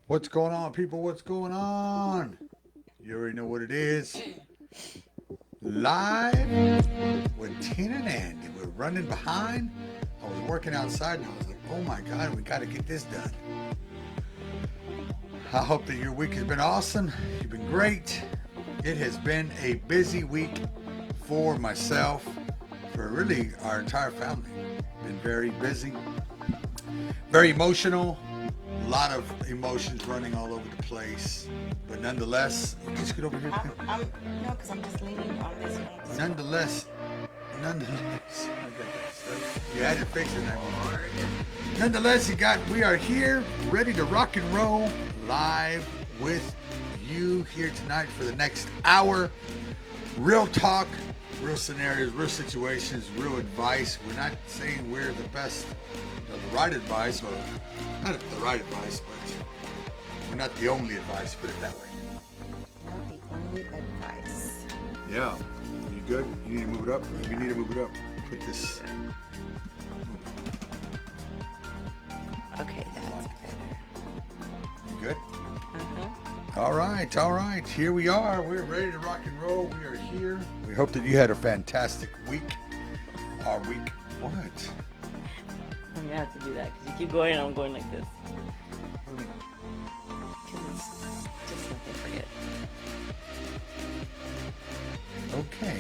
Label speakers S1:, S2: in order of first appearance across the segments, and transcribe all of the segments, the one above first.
S1: What's going on, people? What's going on? You already know what it is. Live with Tina and Andy. We're running behind. I was working outside and I was like, oh my God, we got to get this done. I hope that your week has been awesome. You've been great. It has been a busy week for myself, for really our entire family. Been very busy, very emotional. A lot of emotions running all over the place. But nonetheless, just get over here.
S2: I'm no, because I'm just leaning on this one.
S1: Nonetheless, nonetheless, you had it fixed in that one. Nonetheless, we are here, ready to rock and roll, live with you here tonight for the next hour. Real talk, real scenarios, real situations, real advice. We're not saying we're the best, the right advice, or not the right advice, but we're not the only advice. Put it that way.
S2: Not the only advice.
S1: Yeah. You good? You need to move it up? Maybe you need to move it up. Put this.
S2: Okay, that's better.
S1: You good?
S2: Uh-huh.
S1: All right, all right. Here we are. We're ready to rock and roll. We are here. We hope that you had a fantastic week. Our week. What?
S2: I'm gonna have to do that because you keep going and I'm going like this. Because it's just something to forget.
S1: Okay.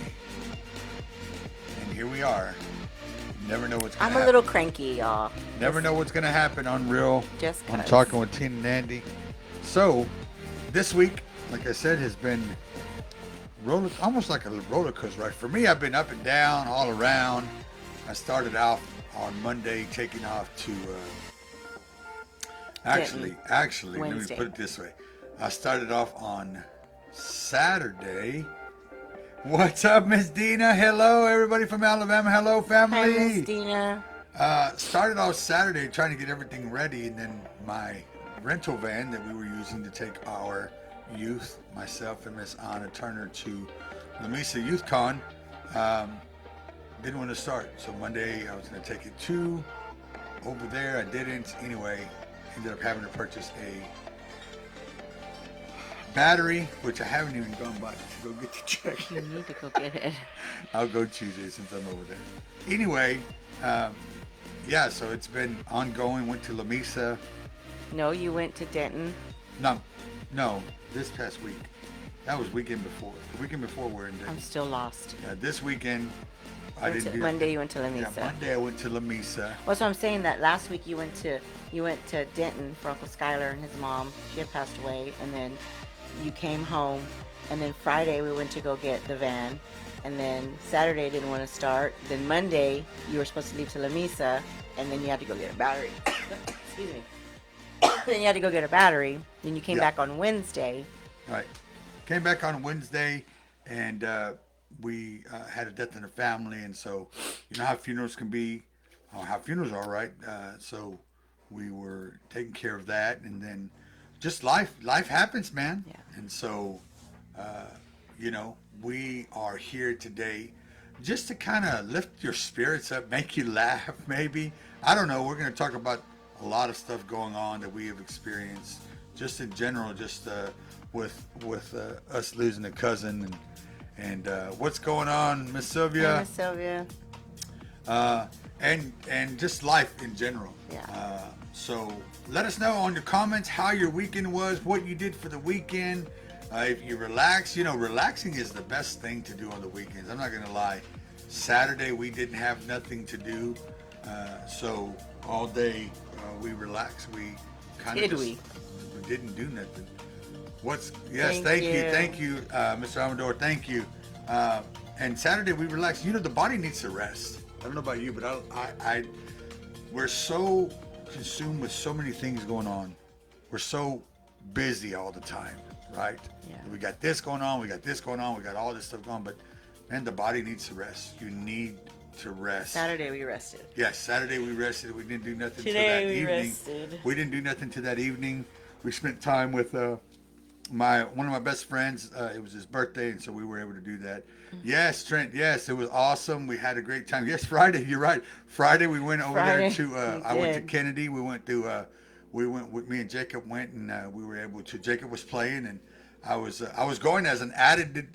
S1: And here we are. You never know what's going to
S2: I'm
S1: happen.
S2: a little cranky, y'all.
S1: Never know what's going to happen on Real.
S2: Just
S1: I'm
S2: 'cause.
S1: talking with Tina and Andy. So, this week, like I said, has been almost like a roller coaster ride. For me, I've been up and down, all around. I started out on Monday, taking off to. Actually, let me
S2: Wednesday.
S1: put it this way. I started off on Saturday. What's up, Miss Dina? Hello, everybody from Alabama. Hello,
S2: Hi, Miss
S1: family.
S2: Dina.
S1: Started off Saturday trying to get everything ready, and then my rental van that we were using to take our youth, myself and Miss Anna Turner, to La Mesa Youth Con, didn't want to start. So Monday I was going to take it to over there. I didn't. Anyway, ended up having to purchase a battery, which I haven't even gone by to go get the check.
S2: You need to go get it.
S1: I'll go Tuesday since I'm over there. Anyway, yeah, so it's been ongoing. Went to La Mesa.
S2: No, you went to Denton.
S1: No, this past week. That was weekend before. The weekend before we're in
S2: I'm
S1: Denton.
S2: still lost.
S1: This weekend, I didn't do
S2: Monday you went to La
S1: Yeah,
S2: Mesa.
S1: Monday I went to La Mesa.
S2: Well, so I'm saying that last week you went to Denton for Uncle Skylar and his mom. She had passed away, and then you came home, and then Friday we went to go get the van, and then Saturday didn't want to start. Then Monday you were supposed to leave to La Mesa, and then you had to go get a battery. Excuse me. Then you had to go get a battery. Then you came
S1: Yeah.
S2: back on Wednesday.
S1: Right. Came back on Wednesday, and we had a death in the family, and so you know how funerals can be, how funerals are, right? So we were taking care of that, and then just life happens, man.
S2: Yeah.
S1: And so, you know, we are here today just to kind of lift your spirits up, make you laugh, maybe. I don't know. We're going to talk about a lot of stuff going on that we have experienced, just in general, just with us losing a cousin and what's going on, Miss
S2: Hey,
S1: Sylvia,
S2: Miss Sylvia.
S1: and just life in general.
S2: Yeah.
S1: So let us know on your comments how your weekend was, what you did for the weekend. If you relax, you know, relaxing is the best thing to do on the weekends. I'm not gonna lie. Saturday we didn't have nothing to do, so all day we relaxed. We kind of we didn't do nothing. Thank you, Mr. Amador, thank you. And Saturday we relaxed. You know, the body needs to rest. I don't know about you, but we're so consumed with so many things going on. We're so busy all the time, right?
S2: Yeah.
S1: We got this going on, we got this going on, we got all this stuff going on, but man, the body needs to rest. You need to rest.
S2: Saturday we rested.
S1: Yes, Saturday we rested. We didn't do nothing
S2: Today
S1: till that
S2: we
S1: evening.
S2: rested.
S1: We didn't do nothing to that evening. We spent time with one of my best friends. It was his birthday, and so we were able to do that. Yes, Trent. Yes, it was awesome. We had a great time. Yes, Friday. You're right. Friday we went over there to. I went to Kennedy. We went to we went. Me and Jacob went, and we were able to. Jacob was playing, and I was going as an added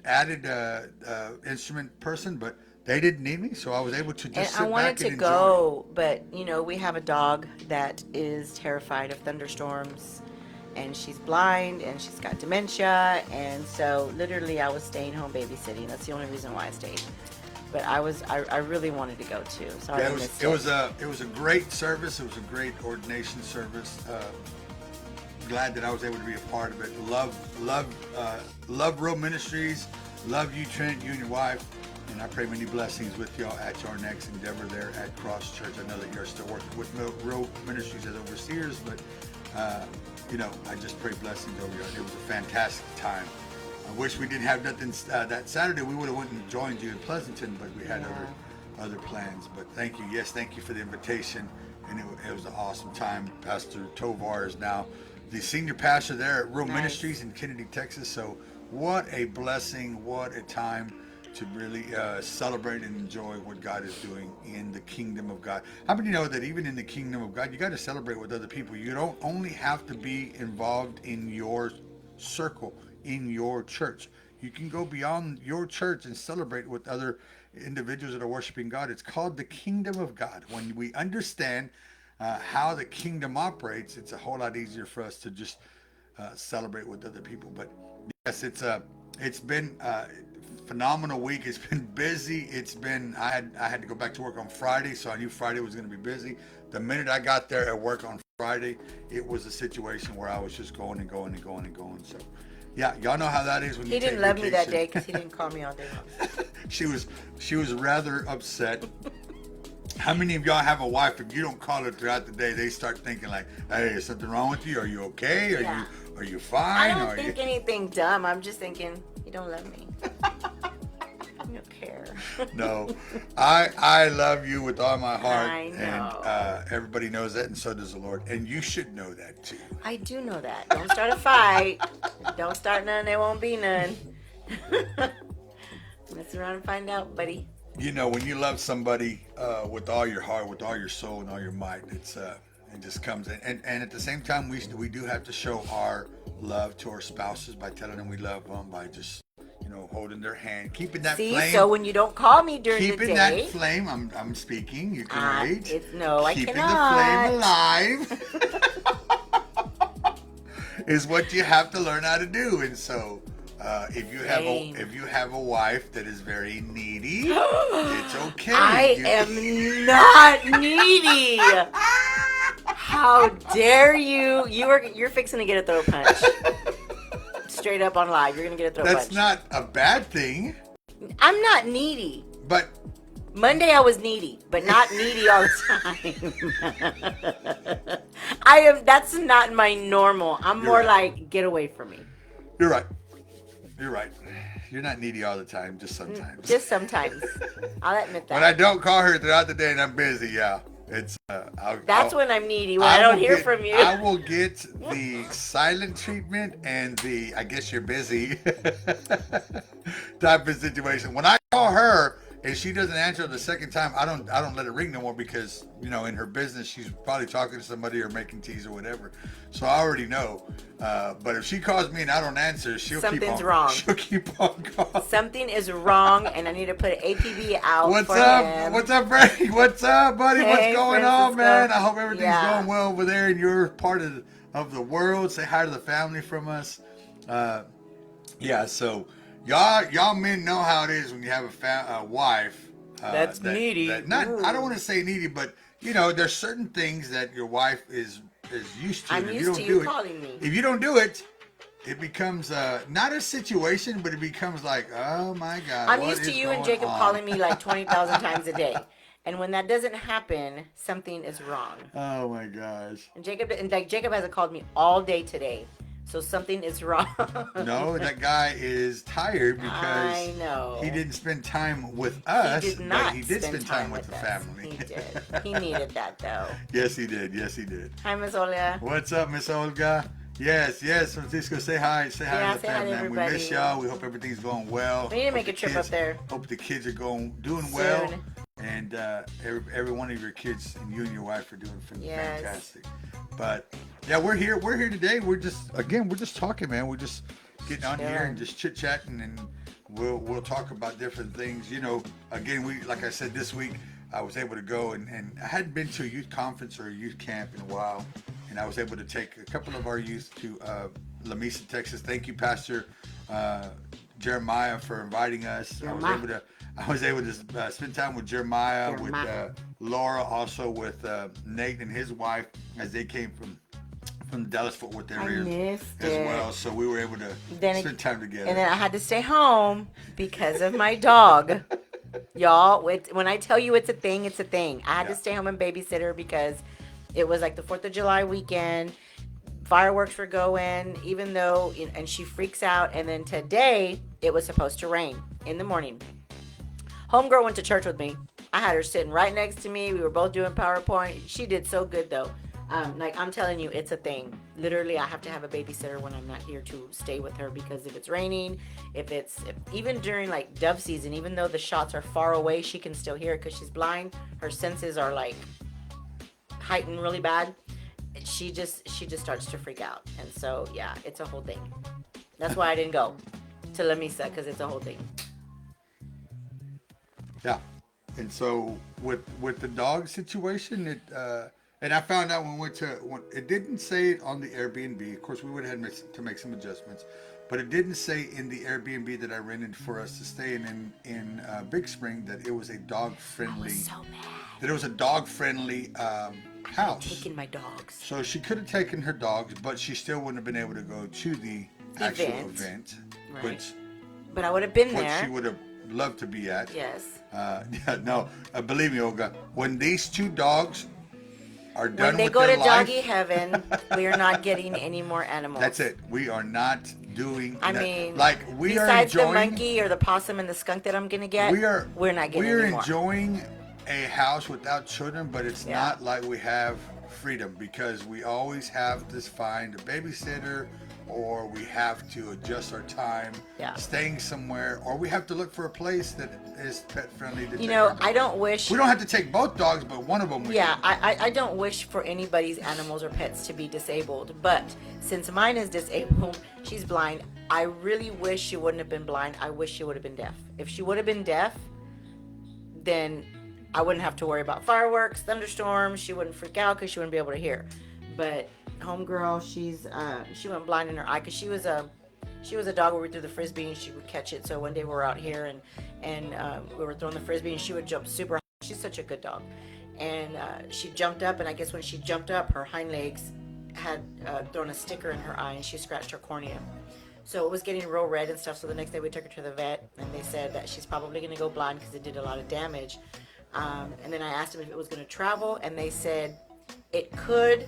S1: instrument person, but they didn't need me, so I was able to
S2: And
S1: just
S2: I
S1: sit
S2: wanted
S1: back
S2: to
S1: and enjoy.
S2: go, but we have a dog that is terrified of thunderstorms, and she's blind and she's got dementia, and so literally I was staying home babysitting. That's the only reason why I stayed. But I really wanted to go too. Sorry,
S1: Yeah,
S2: I missed it.
S1: it was a great service. It was a great ordination service. Glad that I was able to be a part of it. Love Real Ministries. Love you, Trent, you and your wife. And I pray many blessings with y'all at your next endeavor there at Cross Church. I know that you're still working with Real Ministries as overseers, but I just pray blessings over you. It was a fantastic time. I wish we didn't have nothing that Saturday. We would have went and joined you in Pleasanton, but we had other plans. But thank you. Yes, thank you for the invitation. And it was an awesome time. Pastor Tovar is now the senior pastor there at Real Ministries in Kennedy, Texas. So what a blessing. What a time to really celebrate and enjoy what God is doing in the kingdom of God. How many know that even in the kingdom of God, you got to celebrate with other people? You don't only have to be involved in your circle, in your church. You can go beyond your church and celebrate with other individuals that are worshiping God. It's called the kingdom of God. When we understand how the kingdom operates, it's a whole lot easier for us to just celebrate with other people. But yes, it's been phenomenal week. It's been busy. I had to go back to work on Friday, so I knew Friday was going to be busy. The minute I got there at work on Friday, it was a situation where I was just going and going and going and going. So yeah, y'all know how that is when
S2: He
S1: you take
S2: didn't love me that
S1: vacation.
S2: day because he didn't call me all day long.
S1: She was rather upset. How many of y'all have a wife, if you don't call her throughout the day, they start thinking like, hey, is something wrong with you? Are you okay? Are you fine?
S2: I don't think anything dumb. I'm just thinking, you don't love me. You don't care.
S1: No, I love you with all my heart.
S2: I know.
S1: And everybody knows that, and so does the Lord. And you should know that too.
S2: I do know that. Don't start a fight. Don't start none. There won't be none. Mess around and find out, buddy.
S1: When you love somebody with all your heart, with all your soul, and all your might, it just comes in. And at the same time, we do have to show our love to our spouses by telling them we love them, by just holding their hand, keeping that flame.
S2: So when you don't call me during the day,
S1: keeping that flame. I'm speaking. You can wait.
S2: Keeping
S1: the flame alive is what you have to learn how to do. And so, if you have a wife that is very needy, it's okay.
S2: I am not needy. How dare you? You're fixing to get a throat punch. Straight up on live, you're gonna get a throat punch.
S1: That's not a bad thing.
S2: I'm not needy.
S1: But
S2: Monday I was needy, but not needy all the time. That's not my normal. I'm more like, get away from me.
S1: You're right. You're not needy all the time, just sometimes.
S2: Just sometimes. I'll admit that.
S1: When I don't call her throughout the day and I'm busy, yeah. It's
S2: That's when I'm needy, when I don't hear from you.
S1: I will get the silent treatment and the I guess you're busy type of situation. When I call her and she doesn't answer the second time, I don't let it ring no more because in her business she's probably talking to somebody or making teas or whatever. So I already know. But if she calls me and I don't answer,
S2: Something's wrong.
S1: She'll keep on calling.
S2: Something is wrong, and I need to put APB out.
S1: What's
S2: for
S1: up?
S2: him.
S1: What's up, Brady? What's up, buddy?
S2: Hey,
S1: What's going on,
S2: Francisco.
S1: man? I hope everything's going well over there in your part of the world. Say hi to the family from us. So y'all men know how it is when you have a wife.
S2: That's needy.
S1: I don't want to say needy, but there's certain things that your wife is used to.
S2: I'm
S1: If
S2: used
S1: you
S2: to
S1: don't
S2: you
S1: do
S2: calling me.
S1: If you don't do it, it becomes not a situation, but it becomes like, oh my God.
S2: I'm
S1: what
S2: used to
S1: is
S2: you and
S1: going
S2: Jacob
S1: on?
S2: calling me like 20,000 times a day. And when that doesn't happen, something is wrong.
S1: Oh my gosh.
S2: And Jacob hasn't called me all day today. So something is wrong.
S1: No, that guy is tired because
S2: I know.
S1: he didn't spend time with us.
S2: He did not
S1: but he did spend time with the
S2: us.
S1: family.
S2: He did. He needed that though.
S1: Yes, he did. Yes, he did.
S2: Hi, Miss Olga.
S1: What's up, Miss Olga? Yes, Francisco, say hi. Say hi
S2: Yeah,
S1: to the
S2: say hi to
S1: family. We
S2: everybody.
S1: miss y'all. We hope everything's going well.
S2: We need to
S1: Hope
S2: make
S1: the
S2: a trip
S1: kids-
S2: up there.
S1: Hope the kids are doing well.
S2: Soon.
S1: And every one of your kids and you and your wife are doing
S2: Yes.
S1: fantastic. But Yeah, we're here. We're here today. We're just talking, man. We're just getting on here and just chit chatting, and we'll talk about different things. You know, again, we like I said this week, I was able to go and I hadn't been to a youth conference or a youth camp in a while, and I was able to take a couple of our youth to La Mesa, Texas. Thank you, Pastor Jeremiah, for inviting us. I was able to spend time with Jeremiah. With Laura, also with Nate and his wife as they came from the Dallas Fort Worth area as well. So we were able to spend time together.
S2: And then I had to stay home because of my dog. Y'all, when I tell you it's a thing, it's a thing. I had to stay home and babysit her because it was like the 4th of July weekend. Fireworks were going, even though, and she freaks out. And then today, it was supposed to rain in the morning. Homegirl went to church with me. I had her sitting right next to me. We were both doing PowerPoint. She did so good, though. Like, I'm telling you, it's a thing. Literally, I have to have a babysitter when I'm not here to stay with her, because if it's raining, even during like dove season, even though the shots are far away, she can still hear it because she's blind. Her senses are like heightened really bad. She just starts to freak out. And so, yeah, it's a whole thing. That's why I didn't go to La Mesa, because it's a whole thing.
S1: Yeah. And so with the dog situation, and I found out when it didn't say it on the Airbnb. Of course, we would have had to make some adjustments, but it didn't say in the Airbnb that I rented for us to stay in Big Spring that it was a dog friendly.
S2: I was so mad.
S1: That it was a dog friendly house.
S2: Taking my dogs.
S1: So she could have taken her dogs, but she still wouldn't have been able to go to the actual event,
S2: right. But I would have been there.
S1: She would have loved to be at.
S2: Yes.
S1: Believe me, Olga, when these two dogs are done
S2: when they
S1: with
S2: go
S1: their
S2: to
S1: life,
S2: doggy heaven, we are not getting any more animals.
S1: That's it. We are not doing.
S2: I mean,
S1: like we are
S2: besides
S1: enjoying
S2: the monkey or the possum and the skunk that I'm gonna get. We're not getting any more.
S1: Enjoying a house without children, but it's not like we have freedom, because we always have to find a babysitter, or we have to adjust our time staying somewhere, or we have to look for a place that is pet friendly.
S2: I don't wish
S1: we don't have to take both dogs, but one of them.
S2: I don't wish for anybody's animals or pets to be disabled, but since mine is disabled, she's blind. I really wish she wouldn't have been blind. I wish she would have been deaf. If she would have been deaf, then I wouldn't have to worry about fireworks, thunderstorms. She wouldn't freak out because she wouldn't be able to hear. But homegirl, she went blind in her eye because she was a dog where we threw the frisbee and she would catch it. So one day we were out here and we were throwing the frisbee and she would jump super high. She's such a good dog, and she jumped up, and I guess when she jumped up, her hind legs had thrown a sticker in her eye and she scratched her cornea. So it was getting real red and stuff. So the next day we took her to the vet, and they said that she's probably going to go blind because it did a lot of damage. And then I asked them if it was going to travel, and they said it could,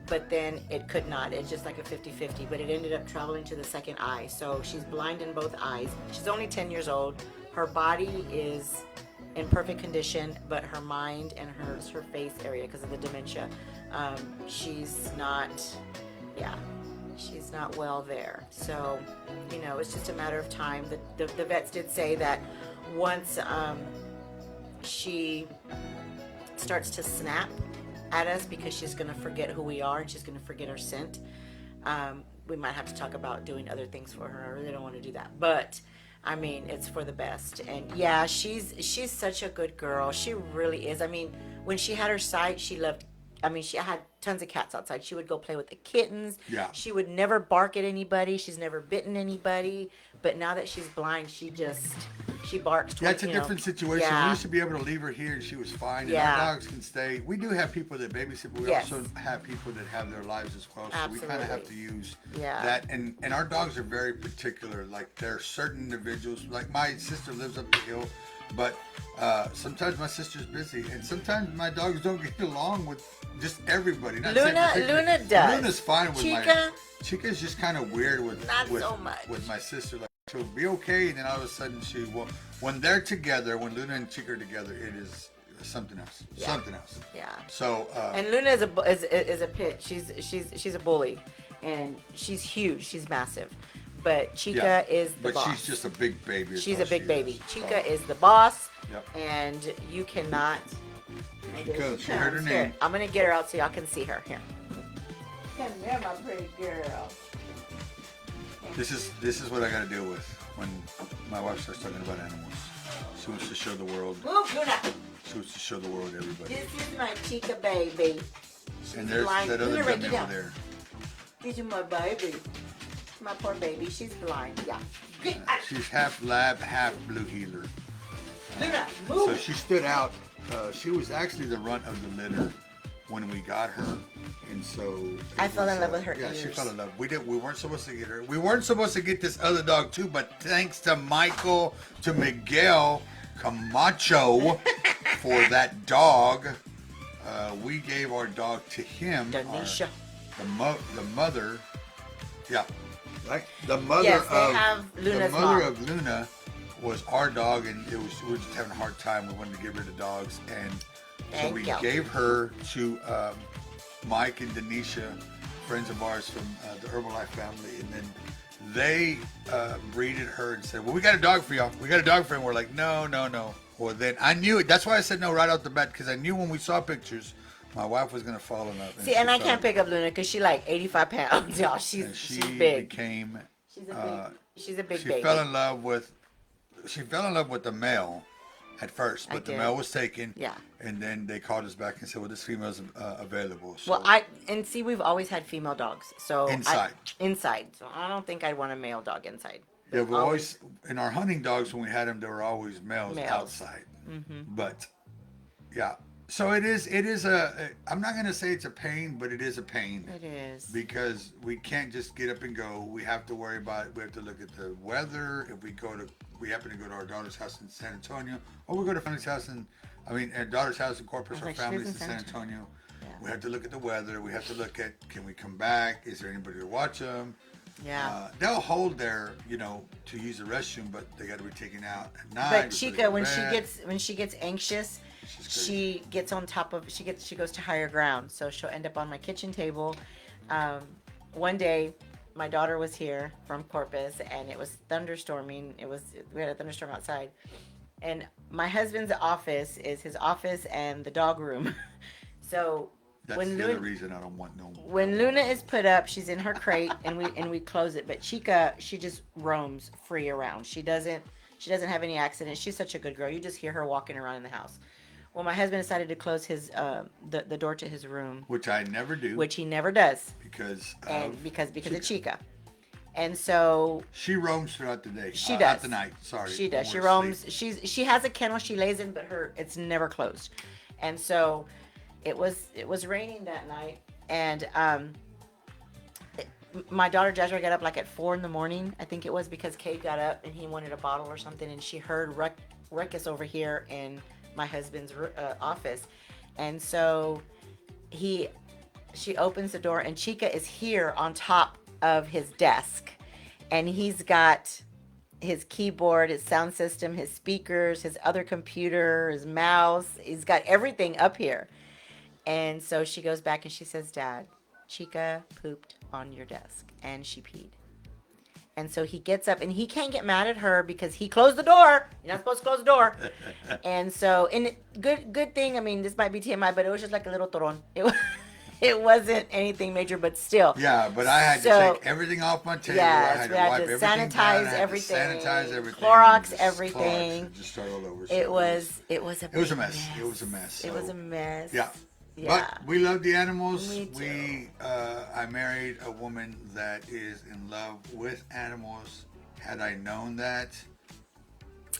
S2: but then it could not. It's just like a 50-50, but it ended up traveling to the second eye. So she's blind in both eyes. She's only 10 years old. Her body is in perfect condition, but her mind and her face area, because of the dementia, she's not well there. So, it's just a matter of time. The vets did say that once she starts to snap at us, because she's going to forget who we are and she's going to forget her scent, we might have to talk about doing other things for her. I really don't want to do that, but I mean, it's for the best. And yeah, she's such a good girl. She really is. I mean, when she had her sight, she had tons of cats outside. She would go play with the kittens.
S1: Yeah.
S2: She would never bark at anybody. She's never bitten anybody. But now that she's blind, she barks.
S1: Yeah, it's a different situation. We used to be able to leave her here and she was fine. And our dogs can stay. We do have people that babysit, but we also have people that have their lives as well. So
S2: Absolutely.
S1: we kind of have to use that. And our dogs are very particular. Like, there are certain individuals. Like, my sister lives up the hill. But sometimes my sister's busy, and sometimes my dogs don't get along with just everybody.
S2: Luna does.
S1: Luna's fine with
S2: Chica?
S1: Chica's just kind of weird with
S2: so much.
S1: With my sister. Like, she'll be okay, and then all of a sudden when they're together, when Luna and Chica are together, it is something else.
S2: Yeah.
S1: Something else.
S2: Yeah.
S1: So.
S2: And Luna is a pit. She's a bully, and she's huge. She's massive. But Chica is the boss.
S1: But she's just a big baby.
S2: She's a big baby. Chica is the boss.
S1: Yep.
S2: And you cannot.
S1: She heard her name.
S2: I'm going to get her out so y'all can see her. Here. Come here, my pretty girl.
S1: This is what I gotta deal with when my wife starts talking about animals. She wants to show the world.
S2: Move, Luna.
S1: She wants to show the world everybody.
S2: This is my chica baby. She's
S1: And there's
S2: blind.
S1: that other
S2: Luna, right,
S1: dummy
S2: get
S1: over
S2: down.
S1: there.
S2: This is my baby. My poor baby. She's blind. Yeah. Get out.
S1: She's half lab, half blue heeler.
S2: Luna,
S1: So
S2: move.
S1: she stood out. She was actually the runt of the litter when we got her, and so
S2: I fell in love with her
S1: Yeah, she
S2: ears.
S1: fell in love. We weren't supposed to get her. We weren't supposed to get this other dog too, but thanks to Michael, to Miguel Camacho for that dog, we gave our dog to him.
S2: Denisha.
S1: The mother. Yeah, right. The mother
S2: Yes, they
S1: of
S2: have Luna's
S1: the mother
S2: mom.
S1: of Luna was our dog, and we were just having a hard time. We wanted to get rid of dogs, and so
S2: Thank
S1: we
S2: you.
S1: gave her to Mike and Denisha, friends of ours from the Herbalife family, and then they breeded her and said, "Well, we got a dog for y'all. We got a dog for him." We're like, "No, no, no." Well, then I knew it. That's why I said no right out the bat, because I knew when we saw pictures, my wife was gonna fall in love.
S2: See, and I can't pick up Luna because she's like 85 pounds, y'all.
S1: And
S2: She's
S1: she
S2: big.
S1: became.
S2: She's a big
S1: She
S2: baby.
S1: fell in love with. She fell in love with the male at first,
S2: I
S1: but the
S2: did.
S1: male was taken.
S2: Yeah.
S1: And then they called us back and said, "Well, this female's available." So
S2: Well, see, we've always had female dogs, so inside. So I don't think I'd want a male dog inside.
S1: yeah, we always in our hunting dogs when we had them, there were always males.
S2: Males.
S1: Outside. But yeah, so it is. It is a. I'm not gonna say it's a pain, but it is a pain.
S2: It is.
S1: Because we can't just get up and go. We have to worry about. We have to look at the weather. If we happen to go to our daughter's house in San Antonio, or we go to family's house our daughter's house in Corpus,
S2: I
S1: our
S2: was like, she
S1: family's
S2: lives
S1: in
S2: in
S1: San
S2: San
S1: Antonio.
S2: Yeah.
S1: We have to look at the weather. We have to look at, can we come back? Is there anybody to watch them?
S2: Yeah.
S1: They'll hold their, to use the restroom, but they got to be taken out at night.
S2: But
S1: before they
S2: Chica,
S1: go to
S2: when
S1: bed.
S2: she gets anxious,
S1: She's crazy.
S2: she gets on top of she goes to higher ground. So she'll end up on my kitchen table. One day, my daughter was here from Corpus, and it was thunderstorming. We had a thunderstorm outside, and my husband's office is his office and the dog room. So
S1: That's
S2: when
S1: the
S2: Luna,
S1: other reason I don't want no.
S2: when Luna is put up, she's in her crate, and we close it. But Chica, she just roams free around. She doesn't have any accidents. She's such a good girl. You just hear her walking around in the house. Well, my husband decided to close his the door to his room,
S1: Which I never do.
S2: which he never does,
S1: because
S2: and
S1: of
S2: because of Chica. And so
S1: she roams throughout the day.
S2: She
S1: Not
S2: does.
S1: the night. Sorry.
S2: she does.
S1: when
S2: She
S1: we're
S2: roams.
S1: asleep.
S2: She has a kennel she lays in, but it's never closed. And so it was raining that night, and my daughter Jasmine got up like at 4 a.m. I think it was, because Kate got up and he wanted a bottle or something, and she heard ruckus over here in my husband's office, and so she opens the door, and Chica is here on top of his desk, and he's got his keyboard, his sound system, his speakers, his other computer, his mouse. He's got everything up here. And so she goes back and she says, "Dad, Chica pooped on your desk and she peed." And so he gets up, and he can't get mad at her because he closed the door. You're not supposed to close the door. And so, good thing. I mean, this might be TMI, but it was just like a little toron. It wasn't anything major, but still.
S1: Yeah, but I had
S2: So-
S1: to take everything off my table.
S2: Yes,
S1: I had
S2: we
S1: to
S2: had
S1: wipe
S2: to
S1: everything
S2: sanitize
S1: down. I had to
S2: everything,
S1: sanitize everything.
S2: Clorox
S1: Just
S2: everything.
S1: Clorox, just start all over.
S2: It
S1: So
S2: was a
S1: It was a
S2: big
S1: mess. It was a mess.
S2: It was
S1: So,
S2: a mess.
S1: Yeah.
S2: Yeah.
S1: But we love the animals.
S2: Me too.
S1: I married a woman that is in love with animals. Had I known that,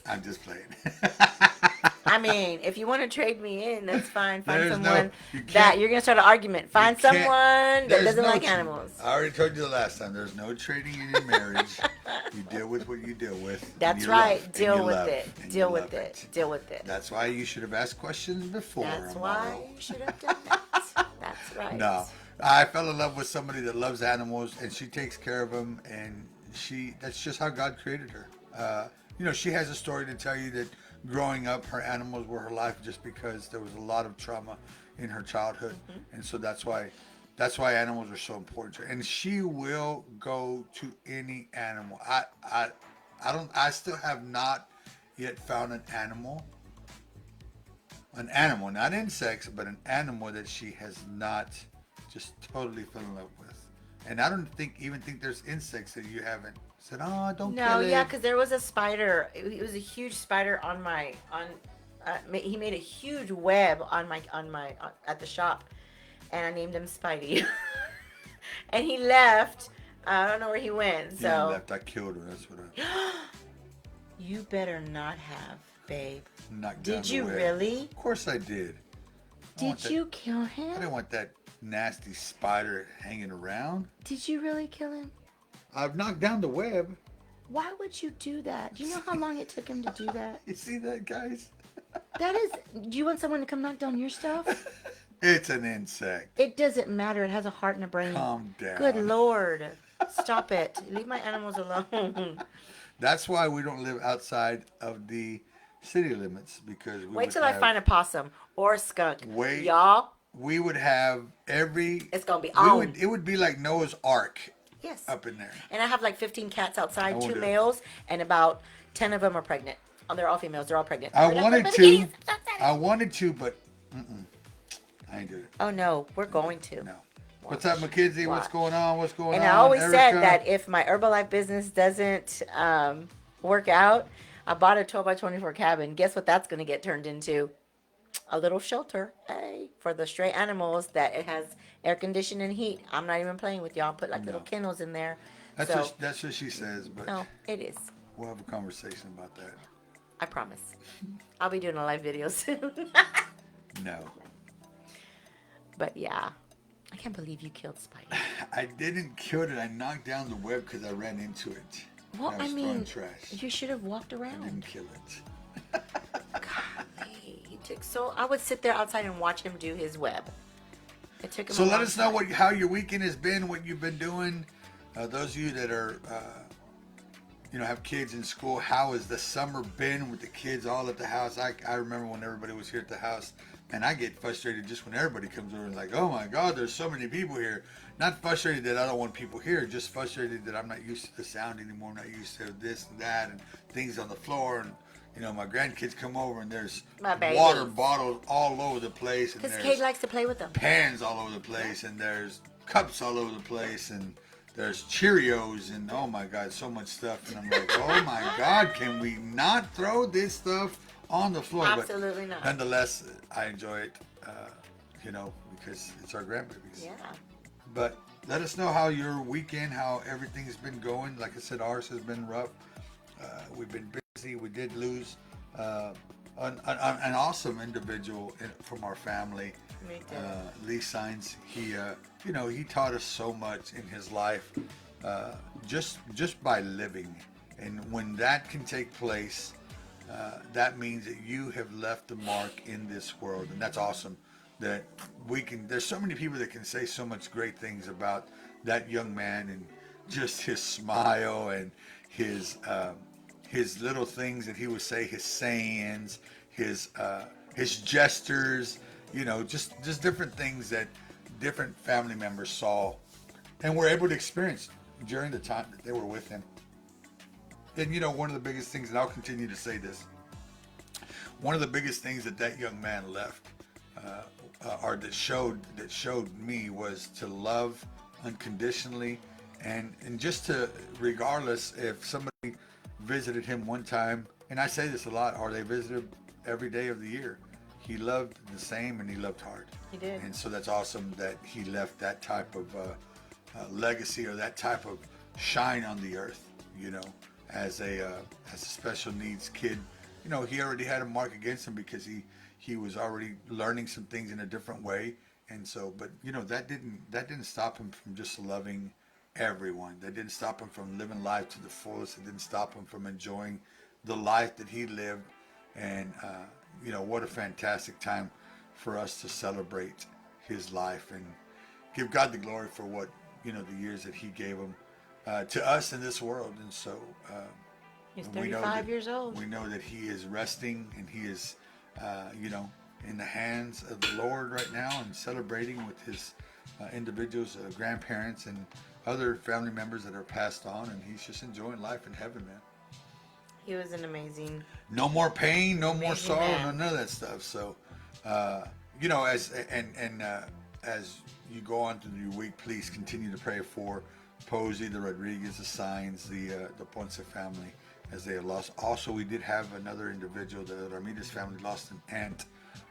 S1: I'm just playing.
S2: I mean, if you want to trade me in, that's fine. Find
S1: There's no-
S2: someone
S1: you can't-
S2: that you're gonna start an argument. Find
S1: You can't-
S2: someone that
S1: there's
S2: doesn't
S1: no
S2: like
S1: tra-
S2: animals.
S1: I already told you the last time. There's no trading in your marriage. You deal with what you deal with. and
S2: That's
S1: you
S2: right.
S1: love, and
S2: Deal
S1: you
S2: with
S1: love,
S2: it.
S1: and you
S2: Deal with
S1: love
S2: it. Deal with it.
S1: That's why you should have asked questions before.
S2: That's
S1: Amaro.
S2: why you should have done that. That's right.
S1: No, I fell in love with somebody that loves animals, and she takes care of them, and that's just how God created her. She has a story to tell you that growing up, her animals were her life, just because there was a lot of trauma in her childhood, and so that's why animals are so important to her. And she will go to any animal. I still have not yet found an animal, not insects, but an animal that she has not just totally fell in love with. And I don't even think there's insects that you haven't said, oh, don't
S2: No,
S1: kill
S2: yeah,
S1: it.
S2: because there was a spider. It was a huge spider on my on. He made a huge web on at the shop, and I named him Spidey. And he left. I don't know where he went.
S1: Yeah,
S2: So
S1: left. I killed her. That's what I
S2: you better not have, babe.
S1: knocked down
S2: Did
S1: the
S2: you
S1: web.
S2: really?
S1: Of course I did. I want
S2: Did
S1: that-
S2: you kill
S1: I
S2: him?
S1: didn't want that nasty spider hanging around.
S2: Did you really kill him?
S1: I've knocked down the web.
S2: Why would you do that? Do you know how long it took him to do that?
S1: You see that, guys?
S2: That is. Do you want someone to come knock down your stuff?
S1: It's an insect.
S2: It doesn't matter. It has a heart and a brain.
S1: Calm down.
S2: Good Lord. Stop it. Leave my animals alone.
S1: That's why we don't live outside of the city limits because we
S2: Wait
S1: would
S2: till I
S1: have-
S2: find a possum or a skunk.
S1: Wait.
S2: Y'all,
S1: we would have every.
S2: it's going to be
S1: We
S2: on.
S1: would, it would be like Noah's Ark
S2: Yes.
S1: up in there.
S2: And I have like 15 cats outside,
S1: I won't
S2: 2
S1: do it.
S2: males, and about 10 of them are pregnant. Oh, they're all females. They're all pregnant.
S1: I
S2: We're not
S1: wanted
S2: putting
S1: to.
S2: babies. Stop that.
S1: I wanted to, but I ain't do it.
S2: Oh, no. We're going to.
S1: No. What's up, McKenzie? What's
S2: Watch.
S1: going on? What's going
S2: And
S1: on?
S2: I always said
S1: Erica?
S2: that if my Herbalife business doesn't work out, I bought a 12 by 24 cabin. Guess what that's going to get turned into? A little shelter, hey, for the stray animals that it has air conditioning and heat. I'm not even playing with y'all. Put like little
S1: No.
S2: kennels in there.
S1: That's
S2: So,
S1: what she says, but
S2: no, it is.
S1: we'll have a conversation about that.
S2: I promise. I'll be doing a live video soon.
S1: No,
S2: But yeah, I can't believe you killed Spidey.
S1: I didn't kill it. I knocked down the web because I ran into it.
S2: Well,
S1: I was
S2: I
S1: throwing
S2: mean,
S1: trash.
S2: you should have walked
S1: I
S2: around.
S1: didn't kill it.
S2: Golly, he took so. I would sit there outside and watch him do his web. It took him.
S1: So
S2: a
S1: let
S2: long
S1: us know
S2: time.
S1: how your weekend has been, what you've been doing. Those of you that are, have kids in school, how has the summer been with the kids all at the house? I remember when everybody was here at the house, and I get frustrated just when everybody comes over and like, oh my God, there's so many people here. Not frustrated that I don't want people here, just frustrated that I'm not used to the sound anymore. I'm not used to this and that and things on the floor. And my grandkids come over and there's
S2: My babies.
S1: water bottles all over the place. And
S2: Because
S1: there's
S2: Kate likes to play with them.
S1: pans all over the place, and there's cups all over the place, and there's Cheerios, and oh my God, so much stuff. And I'm like, oh my God, can we not throw this stuff on the floor?
S2: Absolutely
S1: But
S2: not.
S1: nonetheless, I enjoy it, because it's our grandbabies.
S2: Yeah.
S1: But let us know how your weekend, how everything's been going. Like I said, ours has been rough. We've been busy. We did lose an awesome individual from our family.
S2: Me too.
S1: Lee Sines. He taught us so much in his life, just by living. And when that can take place, that means that you have left a mark in this world, and that's awesome. That we can. There's so many people that can say so much great things about that young man, and just his smile and his little things that he would say, his sayings, his gestures. Just different things that different family members saw and were able to experience during the time that they were with him. And one of the biggest things, and I'll continue to say this, one of the biggest things that young man left, or that showed me, was to love unconditionally, and just to, regardless if somebody visited him one time, and I say this a lot, or they visited every day of the year, he loved the same, and he loved hard.
S2: He did.
S1: And so that's awesome that he left that type of legacy, or that type of shine on the earth. As a special needs kid, he already had a mark against him because he was already learning some things in a different way. And so, but that didn't stop him from just loving everyone. That didn't stop him from living life to the fullest. It didn't stop him from enjoying the life that he lived. And what a fantastic time for us to celebrate his life and give God the glory for what the years that he gave him to us in this world. And so
S2: He's
S1: we know
S2: 35
S1: that-
S2: years old.
S1: we know that he is resting, and he is in the hands of the Lord right now, and celebrating with his individuals, grandparents, and other family members that are passed on, and he's just enjoying life in heaven, man.
S2: He was an amazing.
S1: No more pain, no more
S2: Amazing
S1: sorrow,
S2: man.
S1: none of that stuff. So, as you go on through your week, please continue to pray for Posey, the Rodriguez, the Signs, the Ponce family, as they have lost. Also, we did have another individual, the Ramirez family, lost an aunt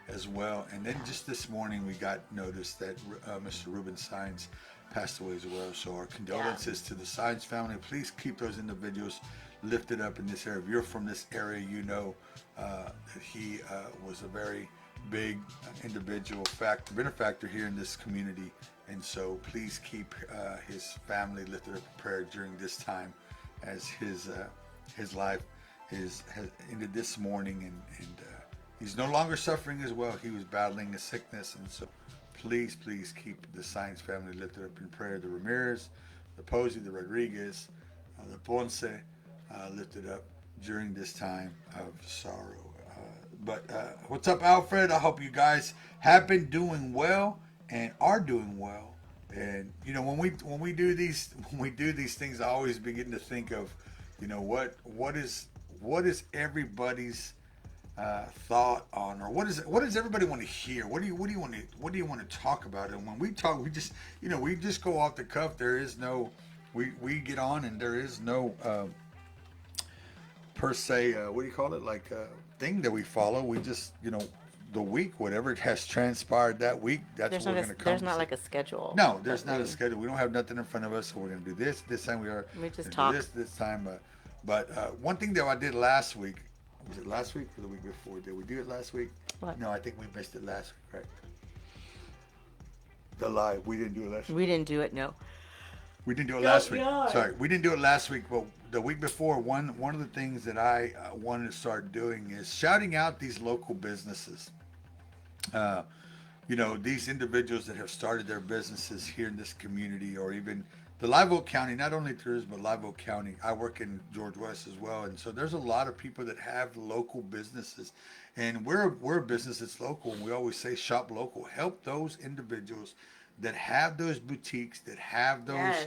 S1: as well. And then just this morning, we got notice that Mr. Ruben Signs passed away as well. So our condolences to the Signs family. Please keep those individuals lifted up in this area. If you're from this area, you know that he was a very big individual benefactor here in this community. And so please keep his family lifted up in prayer during this time, as his life has ended this morning, and he's no longer suffering as well. He was battling a sickness, and so please keep the Signs family lifted up in prayer. The Ramirez, the Posey, the Rodriguez, the Ponce lifted up during this time of sorrow. But what's up, Alfred? I hope you guys have been doing well and are doing well. And you know, when we do these things, I always begin to think of, you know, what is everybody's thought on, or what does everybody want to hear? What do you want to talk about? And when we talk, we just go off the cuff. There is no we get on, and there is no per se what do you call it, like thing that we follow. We just, you know, the week, whatever it has transpired that week, that's what we're going to come.
S2: There's not like a schedule.
S1: No, there's not a schedule. We don't have nothing in front of us, so we're going to do this time. We
S2: just talk
S1: this time. But one thing that I did last week, was it last week or the week before? Did we do it last week?
S2: What?
S1: No, I think we missed it last week, right? The live, we didn't do it last week.
S2: We didn't do it. No.
S1: We didn't do it last week. Sorry, we didn't do it last week, but the week before, one of the things that I wanted to start doing is shouting out these local businesses. You know, these individuals that have started their businesses here in this community, or even the Live Oak County, not only Tourism, but Live Oak County. I work in George West as well, and so there's a lot of people that have local businesses, and we're a business that's local, and we always say shop local. Help those individuals that have those boutiques, that have those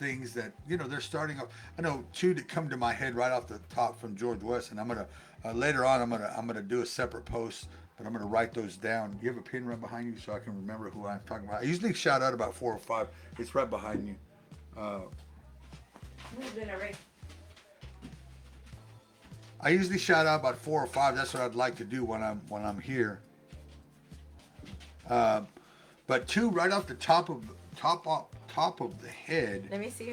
S1: things that, you know, they're starting up. I know two that come to my head right off the top from George West, and I'm gonna later on I'm gonna do a separate post, but I'm gonna write those down. You have a pin right behind you so I can remember who I'm talking about. I usually shout out about 4 or 5. It's right behind you. I usually shout out about 4 or 5. That's what I'd like to do when I'm here. But two right off the top of the head.
S2: Let me see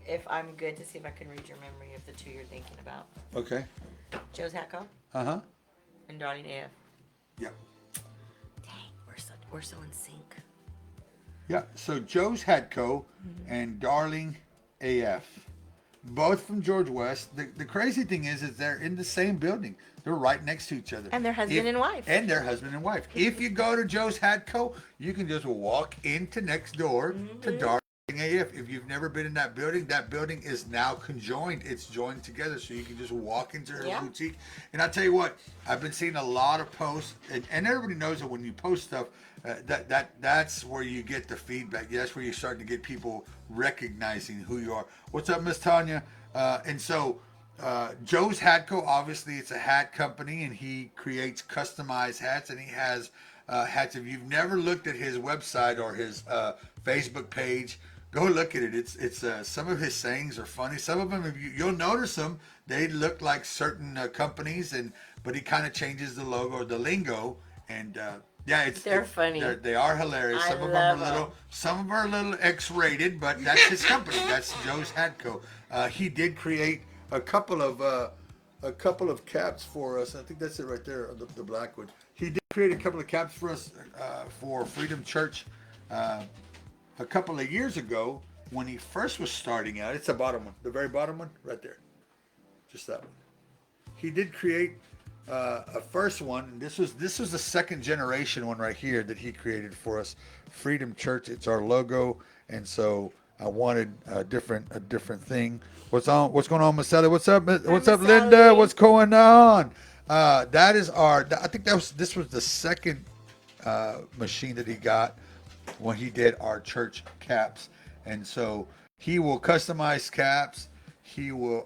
S2: if I'm good to see if I can read your memory of the two you're thinking about.
S1: Okay.
S2: Joe's Hatco. And Darling AF.
S1: Yep.
S2: Dang, we're so in sync.
S1: Yeah. So Joe's Hatco and Darling AF, both from George West. The crazy thing is they're in the same building. They're right next to each other.
S2: And their husband and wife.
S1: If you go to Joe's Hatco, you can just walk into next door to Darling AF. If you've never been in that building is now conjoined. It's joined together, so you can just walk into her boutique. And I tell you what, I've been seeing a lot of posts, and everybody knows that when you post stuff, that's where you get the feedback. That's where you're starting to get people recognizing who you are. What's up, Miss Tanya? And so Joe's Hatco, obviously it's a hat company, and he creates customized hats, and he has hats. If you've never looked at his website or his Facebook page, go look at it. It's some of his sayings are funny. Some of them, you'll notice them, they look like certain companies, but he kind of changes the logo or the lingo, and they're funny. They are hilarious. Some of them are a little X-rated, but that's his company. That's Joe's Hatco. He did create a couple of caps for us. I think that's it right there, the black one. He did create a couple of caps for us for Freedom Church a couple of years ago when he first was starting out. It's the bottom one, the very bottom one, right there. Just that one. He did create a first one. This was the second generation one right here that he created for us. Freedom Church. It's our logo, and so I wanted a different thing. What's going on, Miss Sally? What's up, Linda? What's going on? That is I think this was the second machine that he got when he did our church caps, and so he will customize caps. He will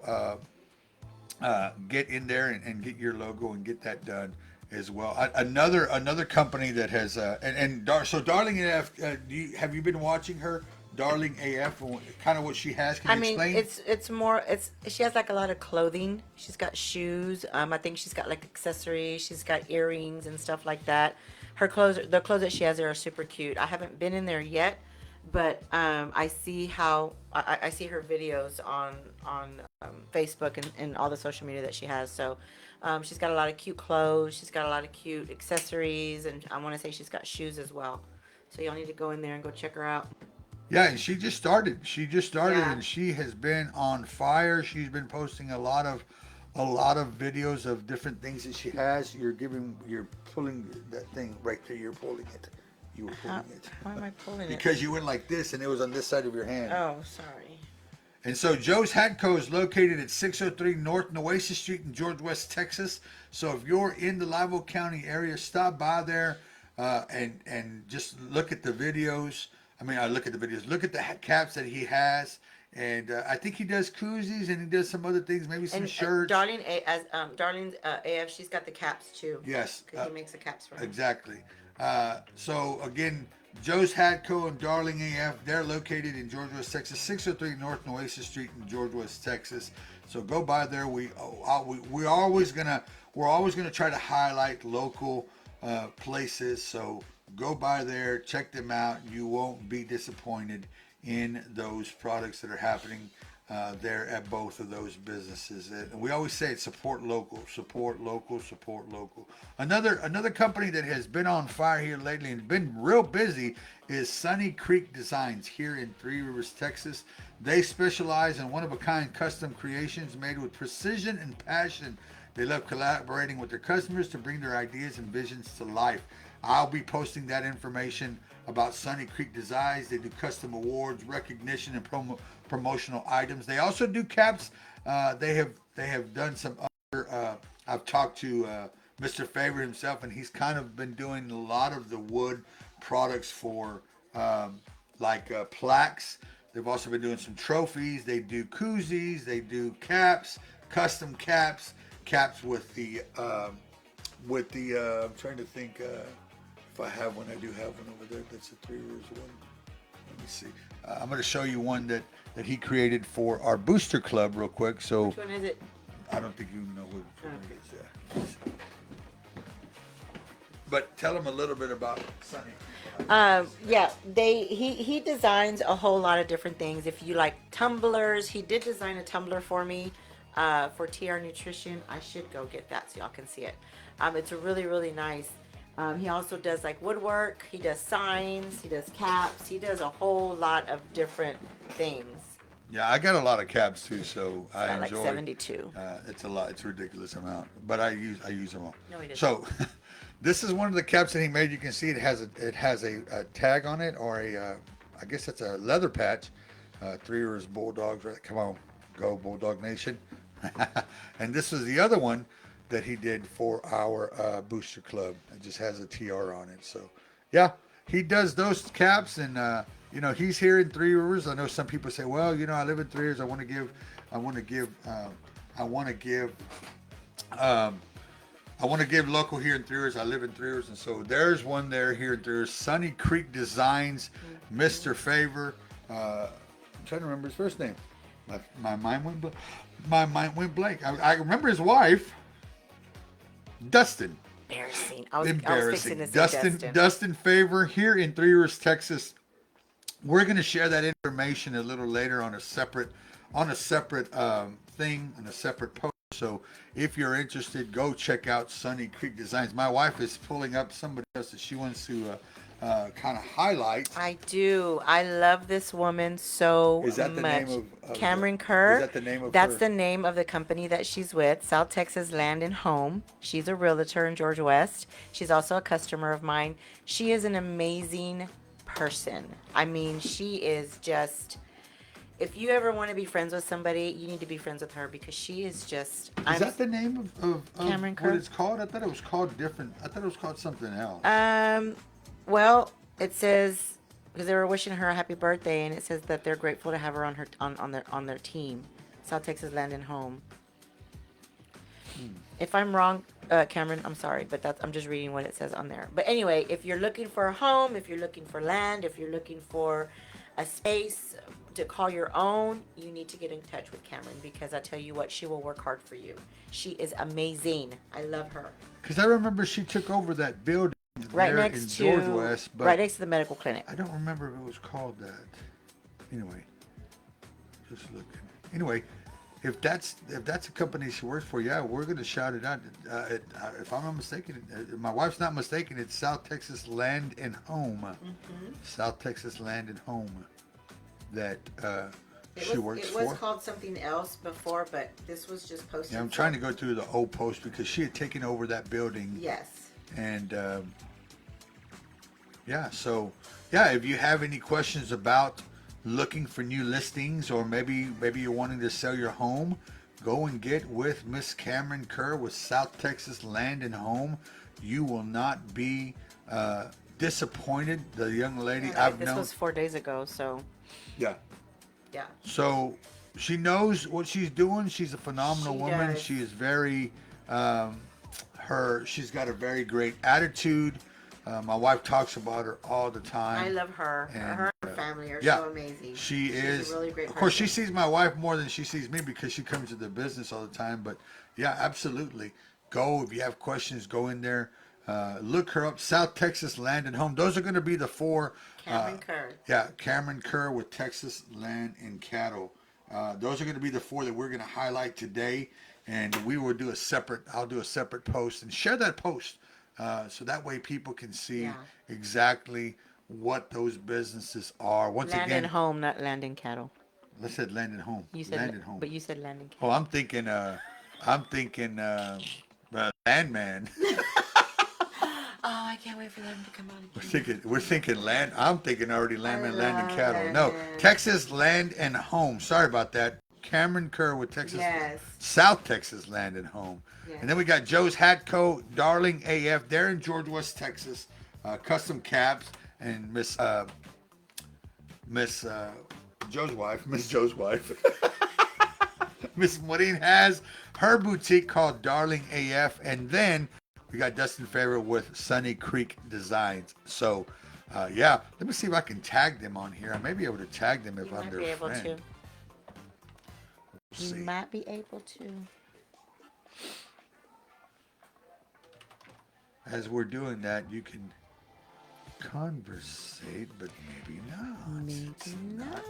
S1: get in there and get your logo and get that done. as well. Another company that has so Darling AF. Have you been watching her, Darling AF? Kind of what she has. Can
S2: I
S1: you
S2: mean,
S1: explain?
S2: it's more it's she has like a lot of clothing. She's got shoes. I think she's got like accessories. She's got earrings and stuff like that. The clothes that she has there are super cute. I haven't been in there yet, but I see her videos on Facebook and all the social media that she has. So she's got a lot of cute clothes. She's got a lot of cute accessories, and I want to say she's got shoes as well. So y'all need to go in there and go check her out.
S1: Yeah, and she just started. She just started,
S2: Yeah.
S1: and she has been on fire. She's been posting a lot of videos of different things that she has. You're pulling that thing right there. You're pulling it. You were
S2: How,
S1: pulling it
S2: how am I pulling it?
S1: because you went like this, and it was on this side of your hand.
S2: Oh, sorry.
S1: And so Joe's Hat Co. is located at 603 North Nueces Street in George West, Texas. So if you're in the Live Oak County area, stop by there and just look at the videos. I mean, I look at the videos. Look at the caps that he has, and I think he does koozies and he does some other things, maybe some
S2: And
S1: shirts.
S2: Darlene AF, she's got the caps too.
S1: Yes,
S2: Because he makes the caps for her.
S1: exactly. So again, Joe's Hat Co. and Darling AF, they're located in George West, Texas, 603 North Nueces Street in George West, Texas. So go by there. We're always gonna try to highlight local places. So go by there, check them out. You won't be disappointed in those products that are happening there at both of those businesses. And we always say it: support local, support local, support local. Another company that has been on fire here lately and been real busy is Sunny Creek Designs here in Three Rivers, Texas. They specialize in one-of-a-kind custom creations made with precision and passion. They love collaborating with their customers to bring their ideas and visions to life. I'll be posting that information about Sunny Creek Designs. They do custom awards, recognition, and promotional items. They also do caps. They have done some other. I've talked to Mr. Favor himself, and he's kind of been doing a lot of the wood products for plaques. They've also been doing some trophies. They do koozies. They do caps, custom caps, caps with the. I'm trying to think if I have one. I do have one over there. That's a Three Rivers one. Let me see. I'm going to show you one that he created for our booster club real quick. So
S2: Which one is it?
S1: I don't think you know what it is. But tell them a little bit about Sunny.
S2: Yeah, he designs a whole lot of different things. If you like tumblers, he did design a tumbler for me for TR Nutrition. I should go get that so y'all can see it. It's really, really nice. He also does like woodwork. He does signs. He does caps. He does a whole lot of different things.
S1: Yeah, I got a lot of caps too, so I
S2: Got like
S1: enjoy.
S2: 72.
S1: It's a lot. It's a ridiculous amount, but I use them all.
S2: No, he doesn't.
S1: So, this is one of the caps that he made. You can see it has a tag on it, or I guess it's a leather patch. Three Rivers Bulldogs. Right? Come on, go Bulldog Nation! And this is the other one that he did for our booster club. It just has a TR on it. So, yeah, he does those caps, and he's here in Three Rivers. I know some people say, well, I live in Three Rivers. I want to give local here in Three Rivers. I live in Three Rivers, and so there's one there here in Three Rivers. Sunny Creek Designs, Mr. Favor. I'm trying to remember his first name. My mind went blank. I remember his wife, Dustin.
S2: Embarrassing. I was fixing to say Dustin.
S1: Dustin Favor here in Three Rivers, Texas. We're going to share that information a little later on a separate thing, on a separate post. So if you're interested, go check out Sunny Creek Designs. My wife is pulling up somebody else that she wants to kind of highlight.
S2: I do. I love this woman so much.
S1: Is that the name of
S2: Cameron Kerr?
S1: Is that the name of
S2: That's
S1: her?
S2: the name of the company that she's with, South Texas Land and Home. She's a realtor in George West. She's also a customer of mine. She is an amazing person. I mean, she is just. If you ever want to be friends with somebody, you need to be friends with her because she is just.
S1: Is that the name of
S2: Cameron Kerr?
S1: what it's called? I thought it was called different. I thought it was called something else.
S2: Well, it says because they were wishing her a happy birthday, and it says that they're grateful to have her on their team, South Texas Land and Home. If I'm wrong, Cameron, I'm sorry, but I'm just reading what it says on there. But anyway, if you're looking for a home, if you're looking for land, if you're looking for a space to call your own, you need to get in touch with Cameron, because I tell you what, she will work hard for you. She is amazing. I love her.
S1: Because I remember she took over that building
S2: Right
S1: there in
S2: next
S1: George
S2: to
S1: West, but
S2: right next to the medical clinic.
S1: I don't remember if it was called that. Anyway, just looking. Anyway, if that's a company she works for, yeah, we're gonna shout it out. If I'm not mistaken, my wife's not mistaken, it's South Texas Land and Home. South Texas Land and Home that she works for.
S2: It was called something else before, but this was just posted.
S1: Yeah, I'm trying to go through the old post because she had taken over that building.
S2: Yes.
S1: And yeah, so yeah, if you have any questions about looking for new listings, or maybe you're wanting to sell your home, go and get with Miss Cameron Kerr with South Texas Land and Home. You will not be disappointed. The young lady I've known.
S2: This was 4 days ago, so.
S1: Yeah.
S2: Yeah.
S1: So she knows what she's doing. She's a phenomenal woman.
S2: Does.
S1: She is very she's got a very great attitude. My wife talks about her all the time.
S2: I love her.
S1: And,
S2: her and her family are
S1: yeah,
S2: so amazing.
S1: She's
S2: a really great
S1: Of course, she
S2: person.
S1: sees my wife more than she sees me because she comes to the business all the time. But yeah, absolutely. Go if you have questions. Go in there. Look her up. South Texas Land and Home. Those are going to be the four.
S2: Cameron Kerr.
S1: Yeah, Cameron Kerr with Texas Land and Cattle. Those are going to be the four that we're going to highlight today, and we will do a separate. I'll do a separate post and share that post, so that way people can see exactly what those businesses are. Once
S2: Land
S1: again,
S2: and Home, not Land and Cattle.
S1: I said Land and Home.
S2: You said
S1: Land and Home.
S2: but you said Land and Cattle.
S1: Oh, I'm thinking, Landman.
S2: Oh, I can't wait for them to come on.
S1: We're thinking land. I'm thinking already Landman, Land and Cattle.
S2: Land.
S1: No, Texas Land and Home. Sorry about that. Cameron Kerr with Texas,
S2: Yes.
S1: South Texas Land and Home.
S2: Yes.
S1: And then we got Joe's Hat Co, Darling AF. They're in George West, Texas. Custom cabs and Miss Joe's wife, Miss Maureen has her boutique called Darling AF, and then we got Dustin Farrell with Sunny Creek Designs. So, yeah, let me see if I can tag them on here. I may be able to tag them if
S2: You
S1: I'm
S2: might
S1: their
S2: be able
S1: friend.
S2: to.
S1: We'll
S2: You
S1: see.
S2: might be able to.
S1: As we're doing that, you can conversate, but maybe not.
S2: Maybe
S1: It's
S2: not.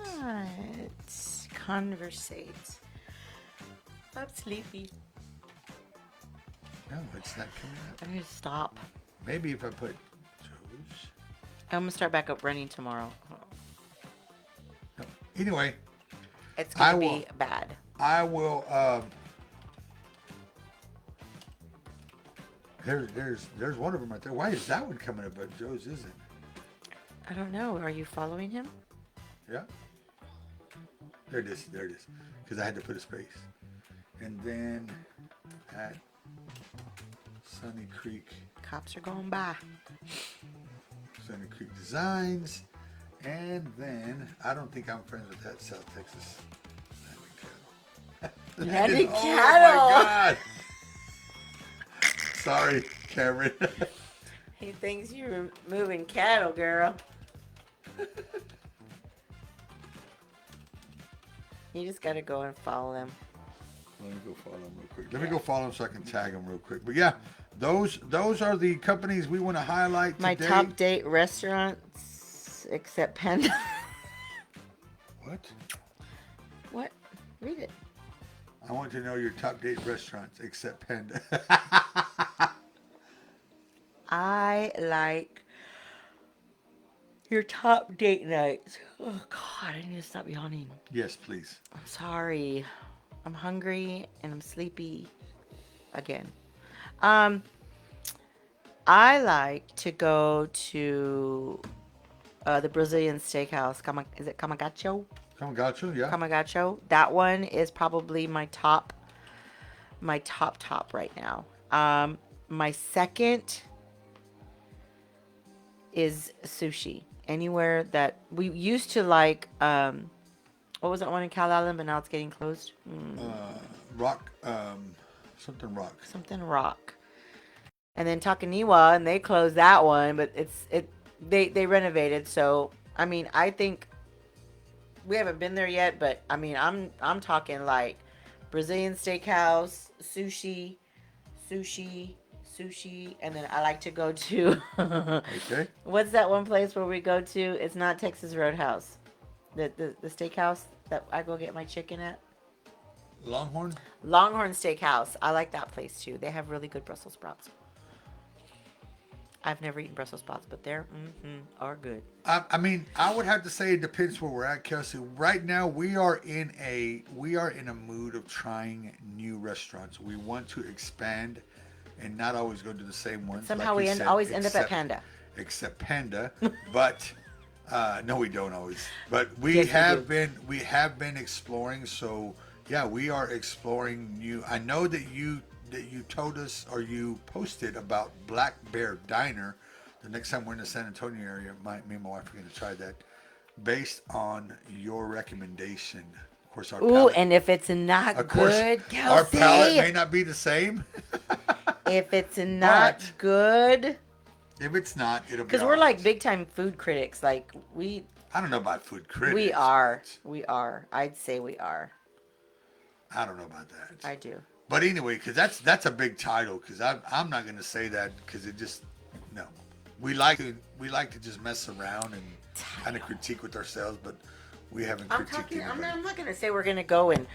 S2: Conversate. I'm sleepy.
S1: No, it's not coming up.
S2: I'm gonna stop.
S1: Maybe if I put Joe's.
S2: I'm gonna start back up running tomorrow.
S1: No. Anyway,
S2: It's
S1: I
S2: gonna
S1: will-
S2: be bad.
S1: I will. There's one of them right there. Why is that one coming up, but Joe's isn't?
S2: I don't know. Are you following him?
S1: Yeah. There it is. There it is. Because I had to put a space. And then at Sunny Creek
S2: Cops are going by.
S1: Designs. And then I don't think I'm friends with that South Texas
S2: Land and
S1: Oh my
S2: Cattle.
S1: God. Sorry, Cameron.
S2: He thinks you're moving cattle, girl. You just gotta go and follow them.
S1: Let me go follow him real quick. Let me go follow him so I can tag him real quick. But yeah, those are the companies we want to highlight
S2: My
S1: today.
S2: top date restaurants, except Panda.
S1: What?
S2: What? Read it.
S1: I want to know your top date restaurants except Panda.
S2: I like your top date nights. Oh God, I need to stop yawning.
S1: Yes, please.
S2: I'm sorry. I'm hungry and I'm sleepy again. I like to go to the Brazilian steakhouse. Is it Kamagacho?
S1: Come got you, yeah.
S2: Kamagacho. That one is probably my top right now. My second is sushi. Anywhere that we used to like, what was that one in Cal Island, but now it's getting closed?
S1: Rock, something rock.
S2: Something Rock. and then Takaniwa, and they closed that one, but they renovated. So I mean, I think we haven't been there yet, but I mean, I'm talking like Brazilian steakhouse, sushi, sushi, and then I like to go to
S1: Okay.
S2: what's that one place where we go to? It's not Texas Roadhouse, the steakhouse that I go get my chicken at.
S1: Longhorn.
S2: Longhorn Steakhouse. I like that place too. They have really good Brussels sprouts. I've never eaten Brussels sprouts, but they're are good.
S1: I mean, I would have to say it depends where we're at, Kelsey. Right now, we are in a mood of trying new restaurants. We want to expand and not always go to the same ones.
S2: Somehow
S1: like
S2: we
S1: you said,
S2: always end up at Panda.
S1: except Panda. But no, we don't always. But
S2: Yes, we do.
S1: we have been exploring. So yeah, we are exploring new. I know that you told us or you posted about Black Bear Diner. The next time we're in the San Antonio area, me and my wife are going to try that based on your recommendation. Of course, our
S2: Ooh,
S1: palate.
S2: and if it's not
S1: Of course,
S2: good,
S1: our palate
S2: Kelsey,
S1: may not be the same,
S2: if it's not
S1: but
S2: good,
S1: if it's not, it'll be
S2: because
S1: all
S2: we're like
S1: right.
S2: big time food critics. Like
S1: I don't know about food critics.
S2: we are,
S1: But
S2: we are. I'd say we are.
S1: I don't know about that.
S2: I do.
S1: But anyway, because that's a big title. Because I'm not going to say that because it just no. We like to just mess around and kind of critique with ourselves, but we haven't
S2: I'm
S1: critiqued
S2: talking.
S1: anybody.
S2: I'm not gonna say we're gonna go and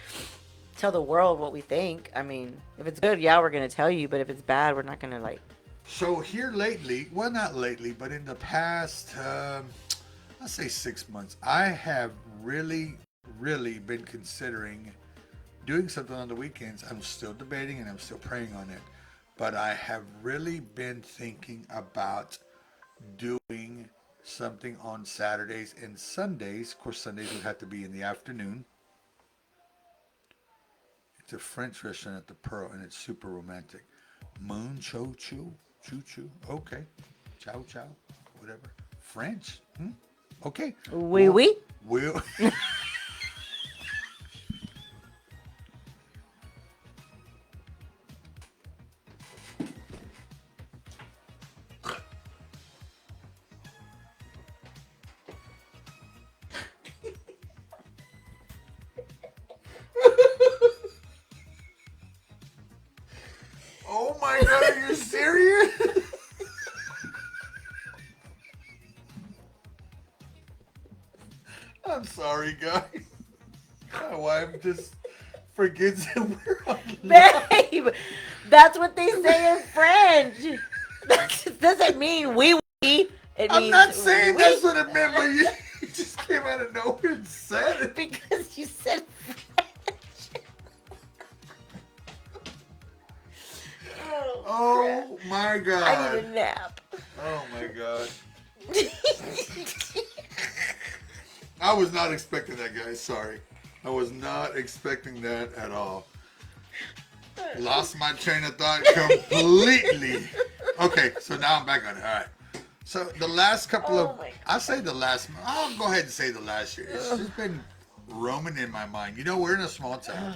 S2: tell the world what we think. I mean, if it's good, yeah, we're gonna tell you. But if it's bad, we're not gonna like.
S1: So here lately, well, not lately, but in the past, I'll say 6 months, I have really, really been considering doing something on the weekends. I'm still debating and I'm still praying on it, but I have really been thinking about doing something on Saturdays and Sundays. Of course, Sundays would have to be in the afternoon. It's a French restaurant at the Pearl, and it's super romantic. Moon Cho Chu, Choo Choo. Okay, Chow Chow, whatever. French. Hmm? Okay.
S2: Oui,
S1: We'll
S2: oui.
S1: we'll. Oh my God! Are you serious? I'm sorry, guys. My wife just forgets that we're on live.
S2: Babe, that's what they say in French. That doesn't mean oui oui. It
S1: I'm
S2: means
S1: not
S2: oui
S1: saying
S2: oui
S1: that's what it meant, but you just came out of nowhere and said it.
S2: because you said French. Oh,
S1: Oh my
S2: crap. I
S1: God.
S2: need a nap.
S1: Oh my God. I was not expecting that, guys. Sorry. I was not expecting that at all. Lost my train of thought completely. Okay, so now I'm back on it. All right. So the last couple
S2: Oh
S1: of,
S2: my
S1: I'll say the last, I'll go ahead and say the last year. It's just been roaming in my mind. You know, we're in a small town.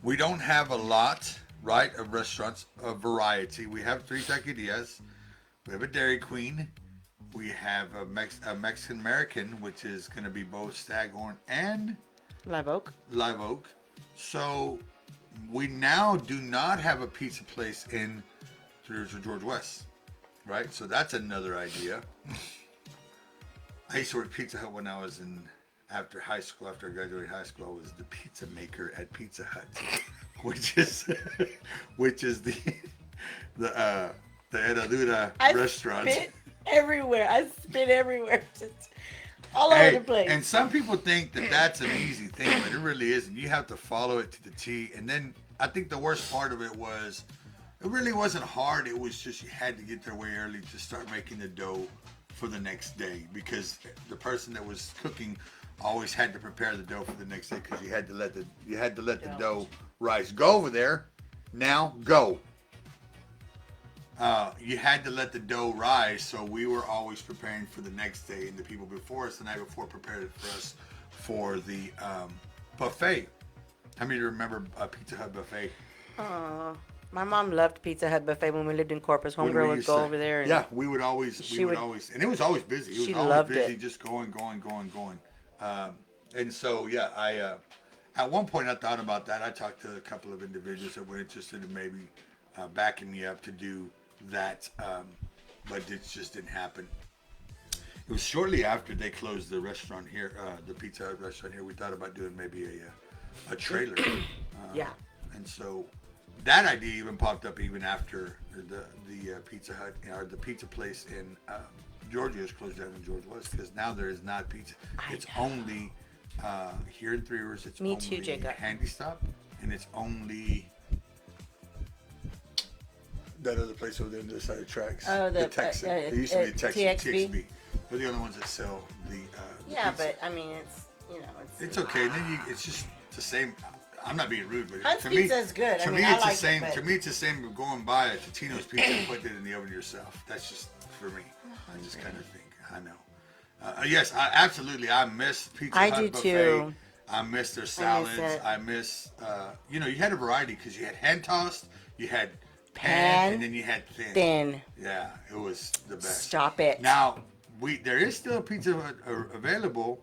S1: We don't have a lot, right, of restaurants of variety. We have three taquerias. We have a Dairy Queen. We have a Mexican American, which is going to be both Staghorn and
S2: Live Oak.
S1: Live Oak. So we now do not have a pizza place in There's a George West, right? So that's another idea. I used to work Pizza Hut when I was after high school. After I graduated high school, I was the pizza maker at Pizza Hut, which is which is the Herradura
S2: I
S1: restaurant.
S2: spit everywhere. I spit everywhere. Just all over
S1: Hey,
S2: the place.
S1: and some people think that that's an easy thing, but it really isn't. You have to follow it to the T. And then I think the worst part of it was, it really wasn't hard. It was just you had to get there way early to start making the dough for the next day, because the person that was cooking always had to prepare the dough for the next day, because you had to let the dough rise. Go over there, now go. You had to let the dough rise, so we were always preparing for the next day, and the people before us the night before prepared it for us for the buffet. How many remember a Pizza Hut buffet?
S2: Aw. My mom loved Pizza Hut buffet when we lived in Corpus.
S1: When
S2: Homegirl
S1: we
S2: would
S1: used
S2: go
S1: to,
S2: over there and
S1: yeah, we would always,
S2: she would.
S1: and it was always busy. It was
S2: She
S1: always
S2: loved
S1: busy,
S2: it.
S1: just going. Um, and so, yeah, at one point I thought about that. I talked to a couple of individuals that were interested in maybe backing me up to do that, but it just didn't happen. It was shortly after they closed the restaurant here, the Pizza Hut restaurant here. We thought about doing maybe a trailer,
S2: Yeah.
S1: and so that idea even popped up even after the Pizza Hut or the pizza place in Georgia is closed down in Georgia West, because now there is not pizza. It's only here in Three Rivers. It's
S2: Me
S1: only
S2: too, Jacob.
S1: Handy Stop, and it's only that other place over there on the other side of the tracks.
S2: Oh, the
S1: Texan. It used to be the Texan
S2: TXB?
S1: TXB. They're the only ones that sell the.
S2: Yeah,
S1: pizza.
S2: but I mean, it's
S1: It's okay. Then it's just the same. I'm not being rude, but
S2: Hunt's
S1: to
S2: Pizza
S1: me,
S2: is good.
S1: To
S2: I
S1: me,
S2: mean, I
S1: it's
S2: like
S1: the same.
S2: it, but...
S1: To me, it's the same as going by a Totino's Pizza and putting it in the oven yourself. That's just for me. I just kind of think. I know. Yes, absolutely. I miss Pizza
S2: I
S1: Hut
S2: do
S1: buffet.
S2: too.
S1: I miss their salads.
S2: it.
S1: I miss. You had a variety because you had hand tossed, you had
S2: Pan,
S1: and then you had thin.
S2: Thin.
S1: Yeah, it was the best.
S2: Stop it.
S1: Now there is still a Pizza Hut available.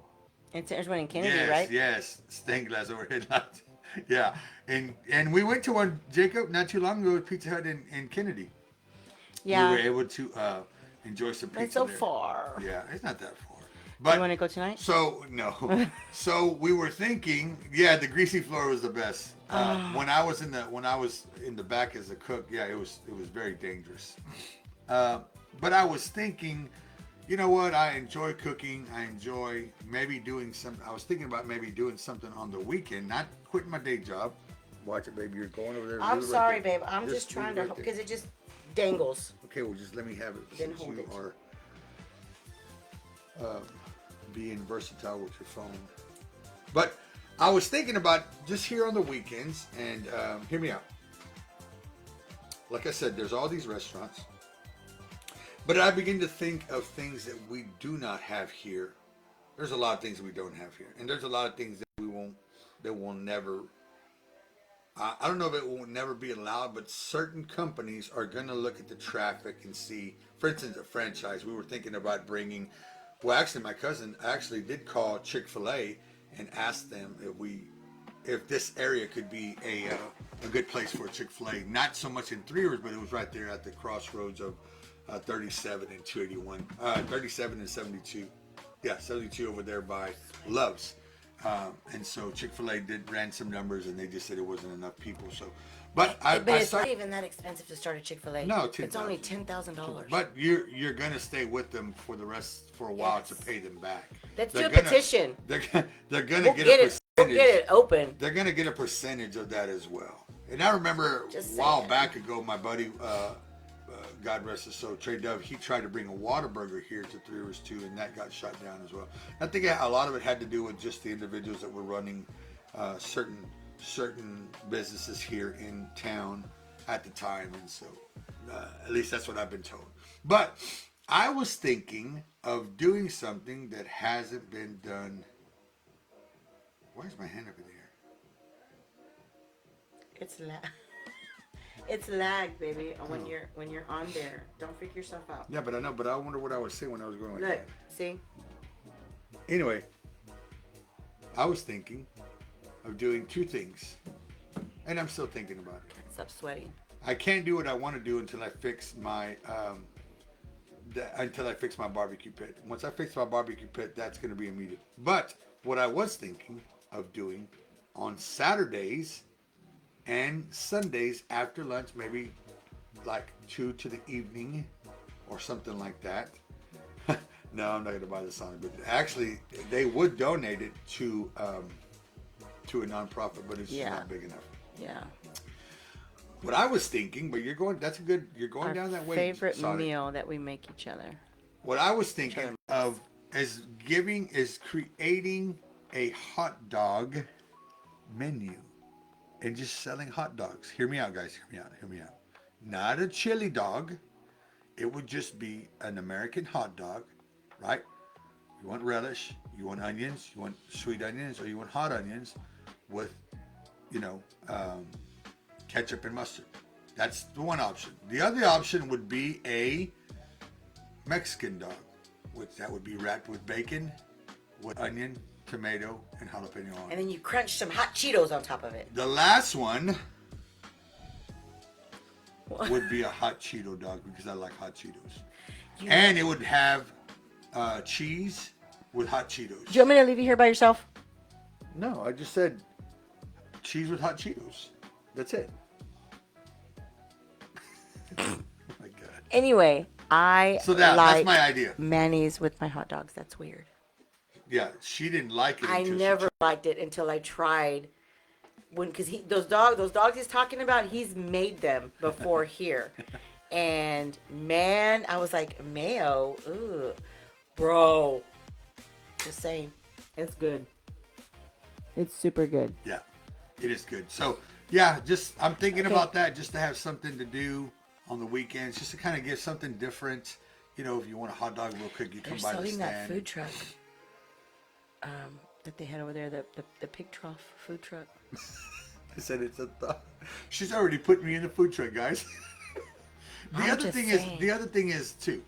S2: There's one in Kennedy,
S1: Yes,
S2: right?
S1: yes, stained glass overhead lights. Yeah, and we went to one, Jacob, not too long ago, at Pizza Hut in Kennedy.
S2: Yeah.
S1: We were able to enjoy some pizza
S2: It's so
S1: there.
S2: far.
S1: Yeah, it's not that far. But
S2: You want to go tonight?
S1: so no, so we were thinking, yeah, the greasy floor was the best. When I was in the back as a cook, yeah, it was very dangerous. But I was thinking, you know what? I enjoy cooking. I enjoy maybe doing some. I was thinking about maybe doing something on the weekend, not quitting my day job. Watch it, baby. You're going over there.
S2: I'm
S1: Leave it
S2: sorry,
S1: right there.
S2: babe. I'm just
S1: leave
S2: trying
S1: it
S2: to,
S1: right there.
S2: because it just dangles.
S1: Okay, well, just let me have it.
S2: Then
S1: Since
S2: hold
S1: you
S2: it.
S1: are being versatile with your phone. But I was thinking about just here on the weekends, and hear me out. Like I said, there's all these restaurants. But I begin to think of things that we do not have here. There's a lot of things that we don't have here. And there's a lot of things that will never, I don't know if it will never be allowed, but certain companies are going to look at the traffic and see, for instance, a franchise. We were thinking about bringing, well, actually, my cousin actually did call Chick-fil-A and ask them if this area could be a good place for a Chick-fil-A. Not so much in Three Rivers, but it was right there at the crossroads of 37 and 281, 37 and 72. Yeah, 72 over there by Love's. And so Chick-fil-A ran some numbers, and they just said it wasn't enough people. So, but
S2: It's not even that expensive to start a Chick-fil-A.
S1: No,
S2: it's only
S1: $10,000.
S2: $10,000.
S1: But you're gonna stay with them for a while to pay them back.
S2: Let's
S1: They're
S2: do a
S1: gonna-
S2: petition.
S1: They're gonna
S2: We'll
S1: get
S2: get
S1: a
S2: it. We'll
S1: percentage.
S2: get it open.
S1: They're gonna get a percentage of that as well. And I remember
S2: Just
S1: a while
S2: saying.
S1: back ago, my buddy, God rest his soul, Trey Dove, he tried to bring a Whataburger here to Three Rivers too, and that got shut down as well. I think a lot of it had to do with just the individuals that were running certain businesses here in town at the time, and so at least that's what I've been told. But I was thinking of doing something that hasn't been done. Where's my hand over there?
S2: It's lag. It's lag, baby. When you're on there, don't freak yourself out.
S1: Yeah, but I know. But I wonder what I was saying when I was going like
S2: Look,
S1: that.
S2: see?
S1: Anyway, I was thinking of doing two things, and I'm still thinking about it.
S2: Stop sweating.
S1: I can't do what I want to do until I fix my barbecue pit. Once I fix my barbecue pit, that's going to be immediate. But what I was thinking of doing on Saturdays and Sundays after lunch, maybe like 2 to the evening or something like that. No, I'm not going to buy the sign, but actually they would donate it to a nonprofit, but it's just not big enough.
S2: Yeah.
S1: What I was thinking, but you're going
S2: Our
S1: down that way.
S2: favorite
S1: Sonic.
S2: meal that we make each other.
S1: What I was thinking of is creating a hot dog menu and just selling hot dogs. Hear me out, guys. Hear me out. Not a chili dog. It would just be an American hot dog, right? You want relish, you want onions, you want sweet onions, or you want hot onions with, ketchup and mustard. That's the one option. The other option would be a Mexican dog, which that would be wrapped with bacon, with onion, tomato, and jalapeno on it.
S2: And then you crunch some hot Cheetos on top of it.
S1: The last one would be a hot Cheeto dog because I like hot Cheetos. And it would have cheese with hot Cheetos.
S2: Do you want me to leave you here by yourself?
S1: No, I just said cheese with hot Cheetos. That's it. Oh my God.
S2: Anyway, that's
S1: my idea.
S2: mayonnaise with my hot dogs. That's weird.
S1: Yeah, she didn't like it.
S2: I never liked it until I tried. Because those dogs he's talking about, he's made them before here. And man, I was like, mayo, ooh, bro. Just saying, it's good. It's super good.
S1: Yeah, it is good. So yeah, I'm thinking about that, just to have something to do on the weekends, just to kind of get something different. You know, if you want a hot dog real quick, you come by the
S2: They're selling
S1: stand.
S2: that food truck that they had over there, the pig trough food truck.
S1: I said it's a thought. She's already put me in the food truck, guys. The other thing is too,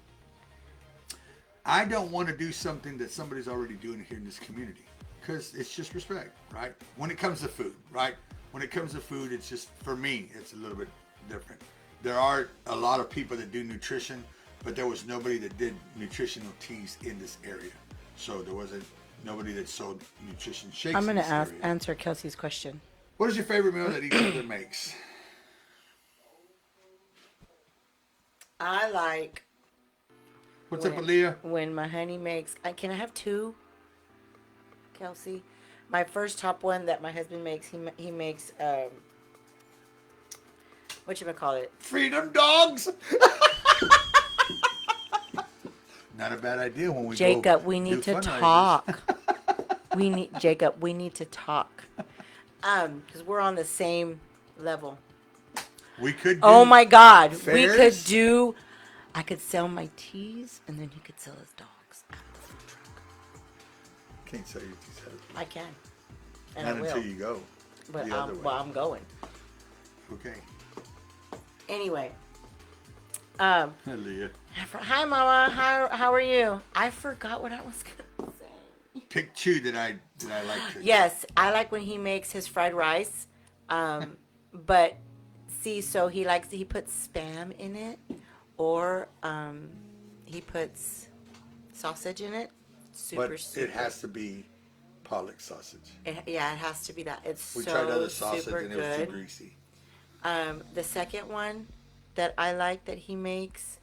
S1: I don't want to do something that somebody's already doing here in this community, because it's just respect, right? When it comes to food, right? When it comes to food, it's just, for me, it's a little bit different. There are a lot of people that do nutrition, but there was nobody that did nutritional teas in this area. So there wasn't nobody that sold nutrition shakes.
S2: I'm going to answer Kelsey's question.
S1: What is your favorite meal that each other makes?
S2: I like.
S1: What's up, Aaliyah?
S2: When my honey makes. Can I have two, Kelsey? My first top one that my husband makes, he makes, whatchamacallit?
S1: Freedom dogs! Not a bad idea when we
S2: Jacob, we need to talk. Jacob, we need to talk. Because we're on the same level.
S1: We could do
S2: Oh my God.
S1: fairs.
S2: I could sell my teas and then he could sell his dogs at the food truck.
S1: Can't sell your teas.
S2: I can. And
S1: Not
S2: I will.
S1: until you go.
S2: But
S1: the other way.
S2: I'm going.
S1: Okay.
S2: Anyway.
S1: Aaliyah.
S2: Hi, Mama. How are you? I forgot what I was going to say.
S1: Pick two that I like to.
S2: Yes, I like when he makes his fried rice. But see, so he puts Spam in it, or he puts sausage in it. Super.
S1: It has to be Pollock sausage.
S2: It has to be that. It's
S1: We
S2: so
S1: tried other sausage
S2: super
S1: and it was
S2: good.
S1: too greasy.
S2: The second one that I like that he makes,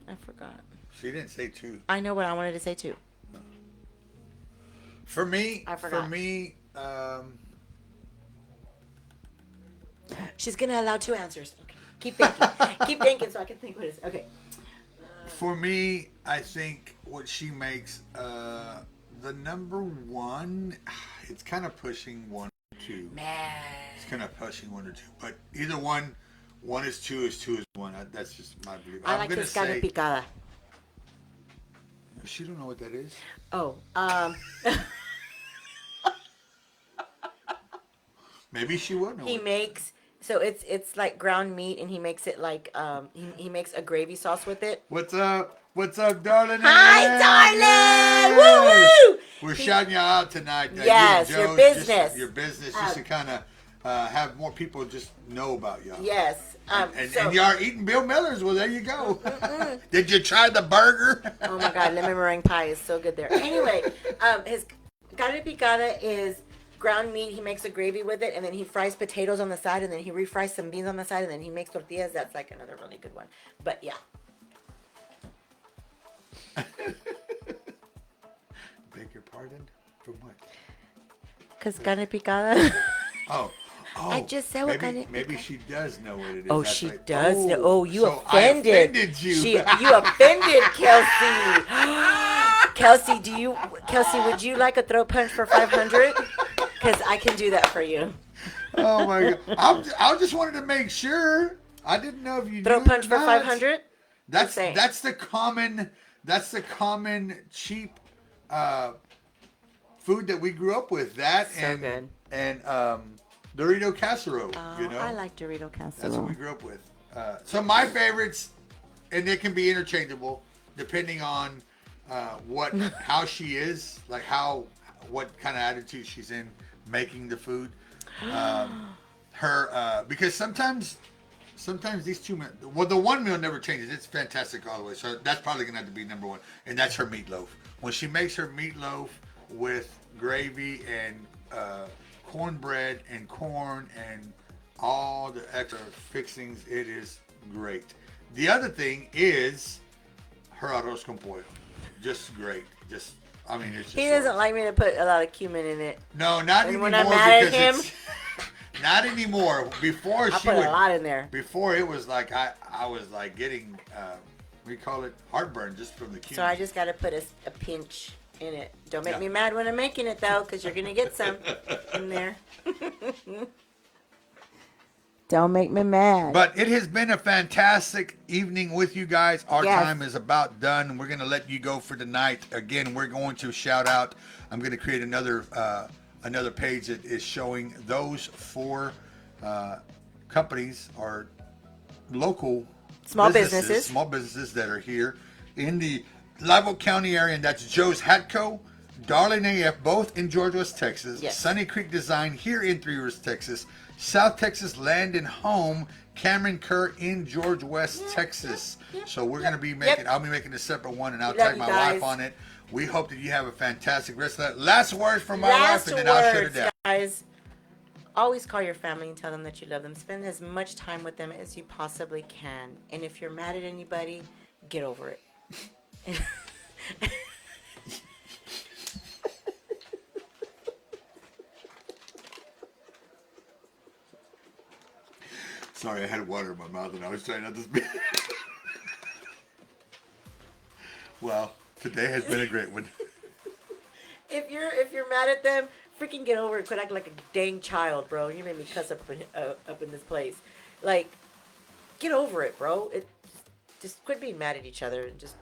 S2: I forgot.
S1: She didn't say two.
S2: I know what I wanted to say too.
S1: For me,
S2: I forgot. She's gonna allow two answers. Okay. Keep thinking. Keep thinking so I can think what it is. Okay.
S1: For me, I think what she makes, the number one, it's kind of pushing 1 or 2.
S2: Man.
S1: It's kind of pushing 1 or 2, but either one is 2 is 2 is 1. That's just my belief.
S2: I like this carne picada.
S1: She don't know what that is.
S2: Oh,
S1: Maybe she would know.
S2: he makes, so it's like ground meat, and he makes it like he makes a gravy sauce with it.
S1: What's up? What's up, darling?
S2: Hi, darling! Woo woo!
S1: We're shouting you out tonight.
S2: Yes,
S1: you and
S2: your
S1: Joe,
S2: business.
S1: Your business, just to kind of have more people just know about y'all.
S2: Yes.
S1: And you are eating Bill Miller's. Well, there you go. Did you try the burger?
S2: Oh my God, lemon meringue pie is so good there. Anyway, his carne picada is ground meat. He makes a gravy with it, and then he fries potatoes on the side, and then he refries some beans on the side, and then he makes tortillas. That's like another really good one. But yeah.
S1: Beg your pardon? For what?
S2: Because carne picada.
S1: Oh.
S2: I just said what kind of.
S1: Maybe she does know what it is.
S2: Oh,
S1: That's
S2: she
S1: right.
S2: does. Oh, you
S1: so
S2: offended.
S1: I offended you.
S2: You offended Kelsey. Kelsey, would you like a throat punch for 500? Because I can do that for you.
S1: Oh my God! I just wanted to make sure. I didn't know if you
S2: Throat
S1: knew
S2: punch
S1: it
S2: for
S1: or not.
S2: 500.
S1: That's the common cheap food that we grew up with. That
S2: So good.
S1: and Dorito casserole.
S2: Oh,
S1: You know,
S2: I like Dorito
S1: that's what
S2: casserole.
S1: we grew up with. So my favorites, and they can be interchangeable depending on how she is, like what kind of attitude she's in making the food. Because sometimes these two men, well, the one meal never changes. It's fantastic all the way. So that's probably gonna have to be number one, and that's her meatloaf. When she makes her meatloaf with gravy and cornbread and corn and all the extra fixings, it is great. The other thing is her arroz con pollo, just great. Just, I mean, it's just.
S2: He doesn't like me to put a lot of cumin in it.
S1: No, not
S2: And
S1: anymore.
S2: when I'm mad at him,
S1: it's, not anymore. Before
S2: I
S1: she
S2: put
S1: would.
S2: a lot in there.
S1: Before it was like I was like getting we call it heartburn just from the cumin.
S2: So I just got to put a pinch in it. Don't make
S1: Yeah.
S2: me mad when I'm making it though, because you're gonna get some in there. Don't make me mad.
S1: But it has been a fantastic evening with you guys. Our
S2: Yes.
S1: time is about done. We're going to let you go for tonight. Again, we're going to shout out. I'm going to create another page that is showing those 4 companies or local
S2: Small businesses.
S1: small businesses that are here in the Live Oak County area, and that's Joe's Hat Co., Darling AF, both in George West, Texas.
S2: Yes.
S1: Sunny Creek Design here in Three Rivers, Texas. South Texas Land and Home, Cameron Kerr in George West, Texas. So we're going to be making, I'll be making a separate one, and I'll
S2: We love
S1: tag
S2: you
S1: my
S2: guys.
S1: wife on it. We hope that you have a fantastic rest of that. Last words from my
S2: Last
S1: wife, and then I'll shut it
S2: words,
S1: down.
S2: guys. Always call your family and tell them that you love them. Spend as much time with them as you possibly can. And if you're mad at anybody, get over it.
S1: Sorry, I had water in my mouth, and I was trying not to speak. Well, today has been a great one.
S2: If you're mad at them, freaking get over it. Quit acting like a dang child, bro. You made me cuss up in this place. Like, get over it, bro. Just quit being mad at each other and just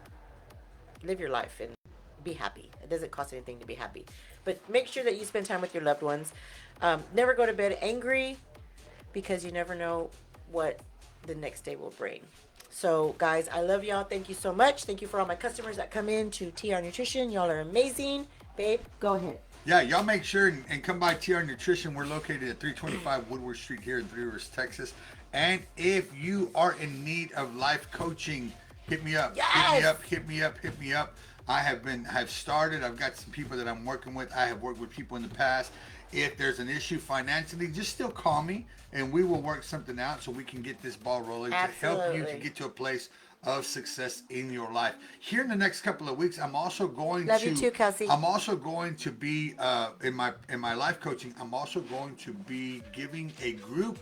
S2: live your life and be happy. It doesn't cost anything to be happy, but make sure that you spend time with your loved ones. Never go to bed angry, because you never know what the next day will bring. So, guys, I love y'all. Thank you so much. Thank you for all my customers that come in to TR Nutrition. Y'all are amazing. Babe, go ahead.
S1: Yeah, y'all make sure and come by TR Nutrition. We're located at 325 Woodward Street here in Three Rivers, Texas. And if you are in need of life coaching, hit me up.
S2: Yes!
S1: Hit me up. I've started. I've got some people that I'm working with. I have worked with people in the past. If there's an issue financially, just still call me and we will work something out so we can get this ball rolling to help you to get to a place of success in your life. Here in the next couple of weeks, I'm also going
S2: Love you too, Kelsey.
S1: I'm also going to be in my life coaching. I'm also going to be giving a group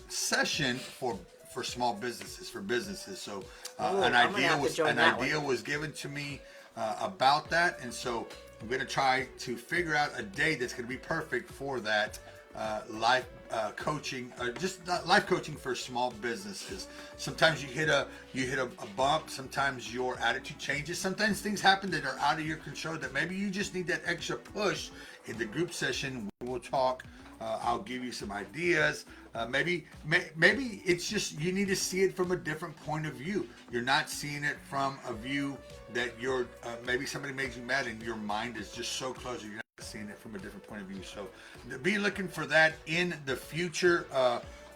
S1: session for small businesses, for businesses. So an idea was given to me about that, and so I'm going to try to figure out a day that's going to be perfect for that life coaching, just life coaching for small businesses. Sometimes you hit a bump. Sometimes your attitude changes. Sometimes things happen that are out of your control that maybe you just need that extra push. In the group session, we will talk. I'll give you some ideas. Maybe it's just you need to see it from a different point of view. You're not seeing it from a view that you're maybe somebody made you mad and your mind is just so close that you're not seeing it from a different point of view. So be looking for that in the future.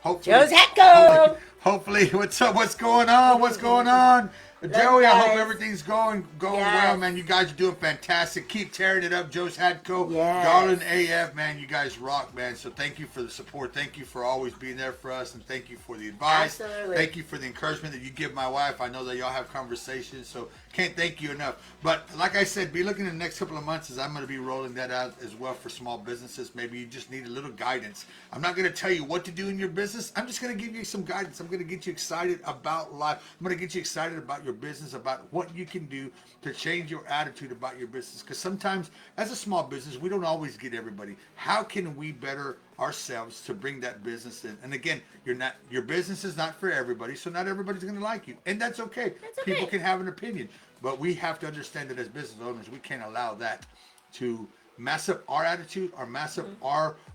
S1: Hopefully,
S2: Joe's Hatco!
S1: Hopefully, what's up? What's going on? Joey, I hope everything's going well, man. You guys are doing fantastic. Keep tearing it up. Joe's Hatco, Darling AF, man. You guys rock, man. So thank you for the support. Thank you for always being there for us, and thank you for the advice.
S2: Absolutely.
S1: Thank you for the encouragement that you give my wife. I know that y'all have conversations, so can't thank you enough. But like I said, be looking in the next couple of months as I'm going to be rolling that out as well for small businesses. Maybe you just need a little guidance. I'm not going to tell you what to do in your business. I'm just going to give you some guidance. I'm going to get you excited about life. I'm going to get you excited about your business, about what you can do to change your attitude about your business. Because sometimes as a small business, we don't always get everybody. How can we better ourselves to bring that business in? And again, your business is not for everybody, so not everybody's going to like you. And that's okay. People can have an opinion. But we have to understand that as business owners, we can't allow that to mess up our attitude or mess up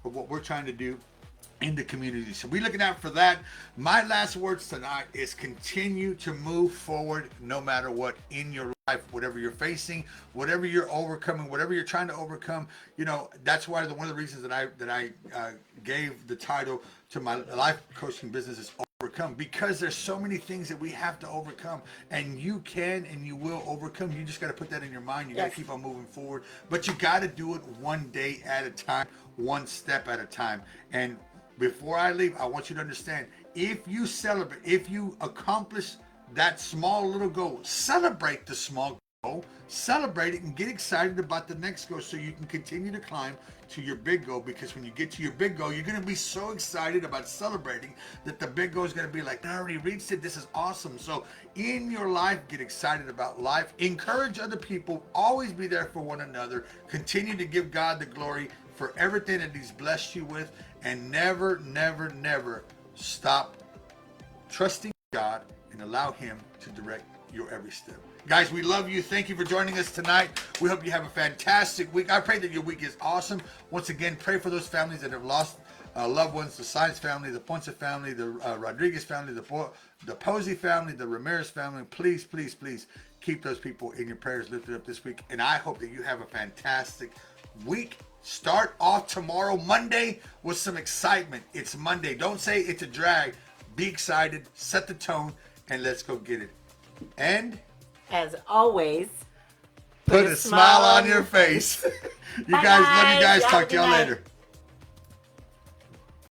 S1: what we're trying to do in the community. So we're looking out for that. My last words tonight is continue to move forward no matter what in your life, whatever you're facing, whatever you're overcoming, whatever you're trying to overcome. You know, that's why one of the reasons that I gave the title to my life coaching business is overcome, because there's so many things that we have to overcome, and you can and you will overcome. You just got to put that in your mind. You got to
S2: Yes.
S1: keep on moving forward, but you got to do it one day at a time, one step at a time. And before I leave, I want you to understand, if you celebrate, if you accomplish that small little goal, celebrate the small goal, celebrate it, and get excited about the next goal so you can continue to climb to your big goal. Because when you get to your big goal, you're going to be so excited about celebrating that the big goal is going to be like, I already reached it. This is awesome. So in your life, get excited about life. Encourage other people. Always be there for one another. Continue to give God the glory for everything that He's blessed you with. And never, never, never stop trusting God and allow Him to direct your every step. Guys, we love you. Thank you for joining us tonight. We hope you have a fantastic week. I pray that your week is awesome. Once again, pray for those families that have lost loved ones, the Science family, the Ponce family, the Rodriguez family, the Posey family, the Ramirez family. Please, please, please keep those people in your prayers lifted up this week. And I hope that you have a fantastic week. Start off tomorrow, Monday, with some excitement. It's Monday. Don't say it's a drag. Be excited, set the tone, and let's go get it. And
S2: As always,
S1: put a smile on your face. You guys, love you guys.
S2: Have a
S1: Talk
S2: good
S1: to y'all
S2: night.
S1: later.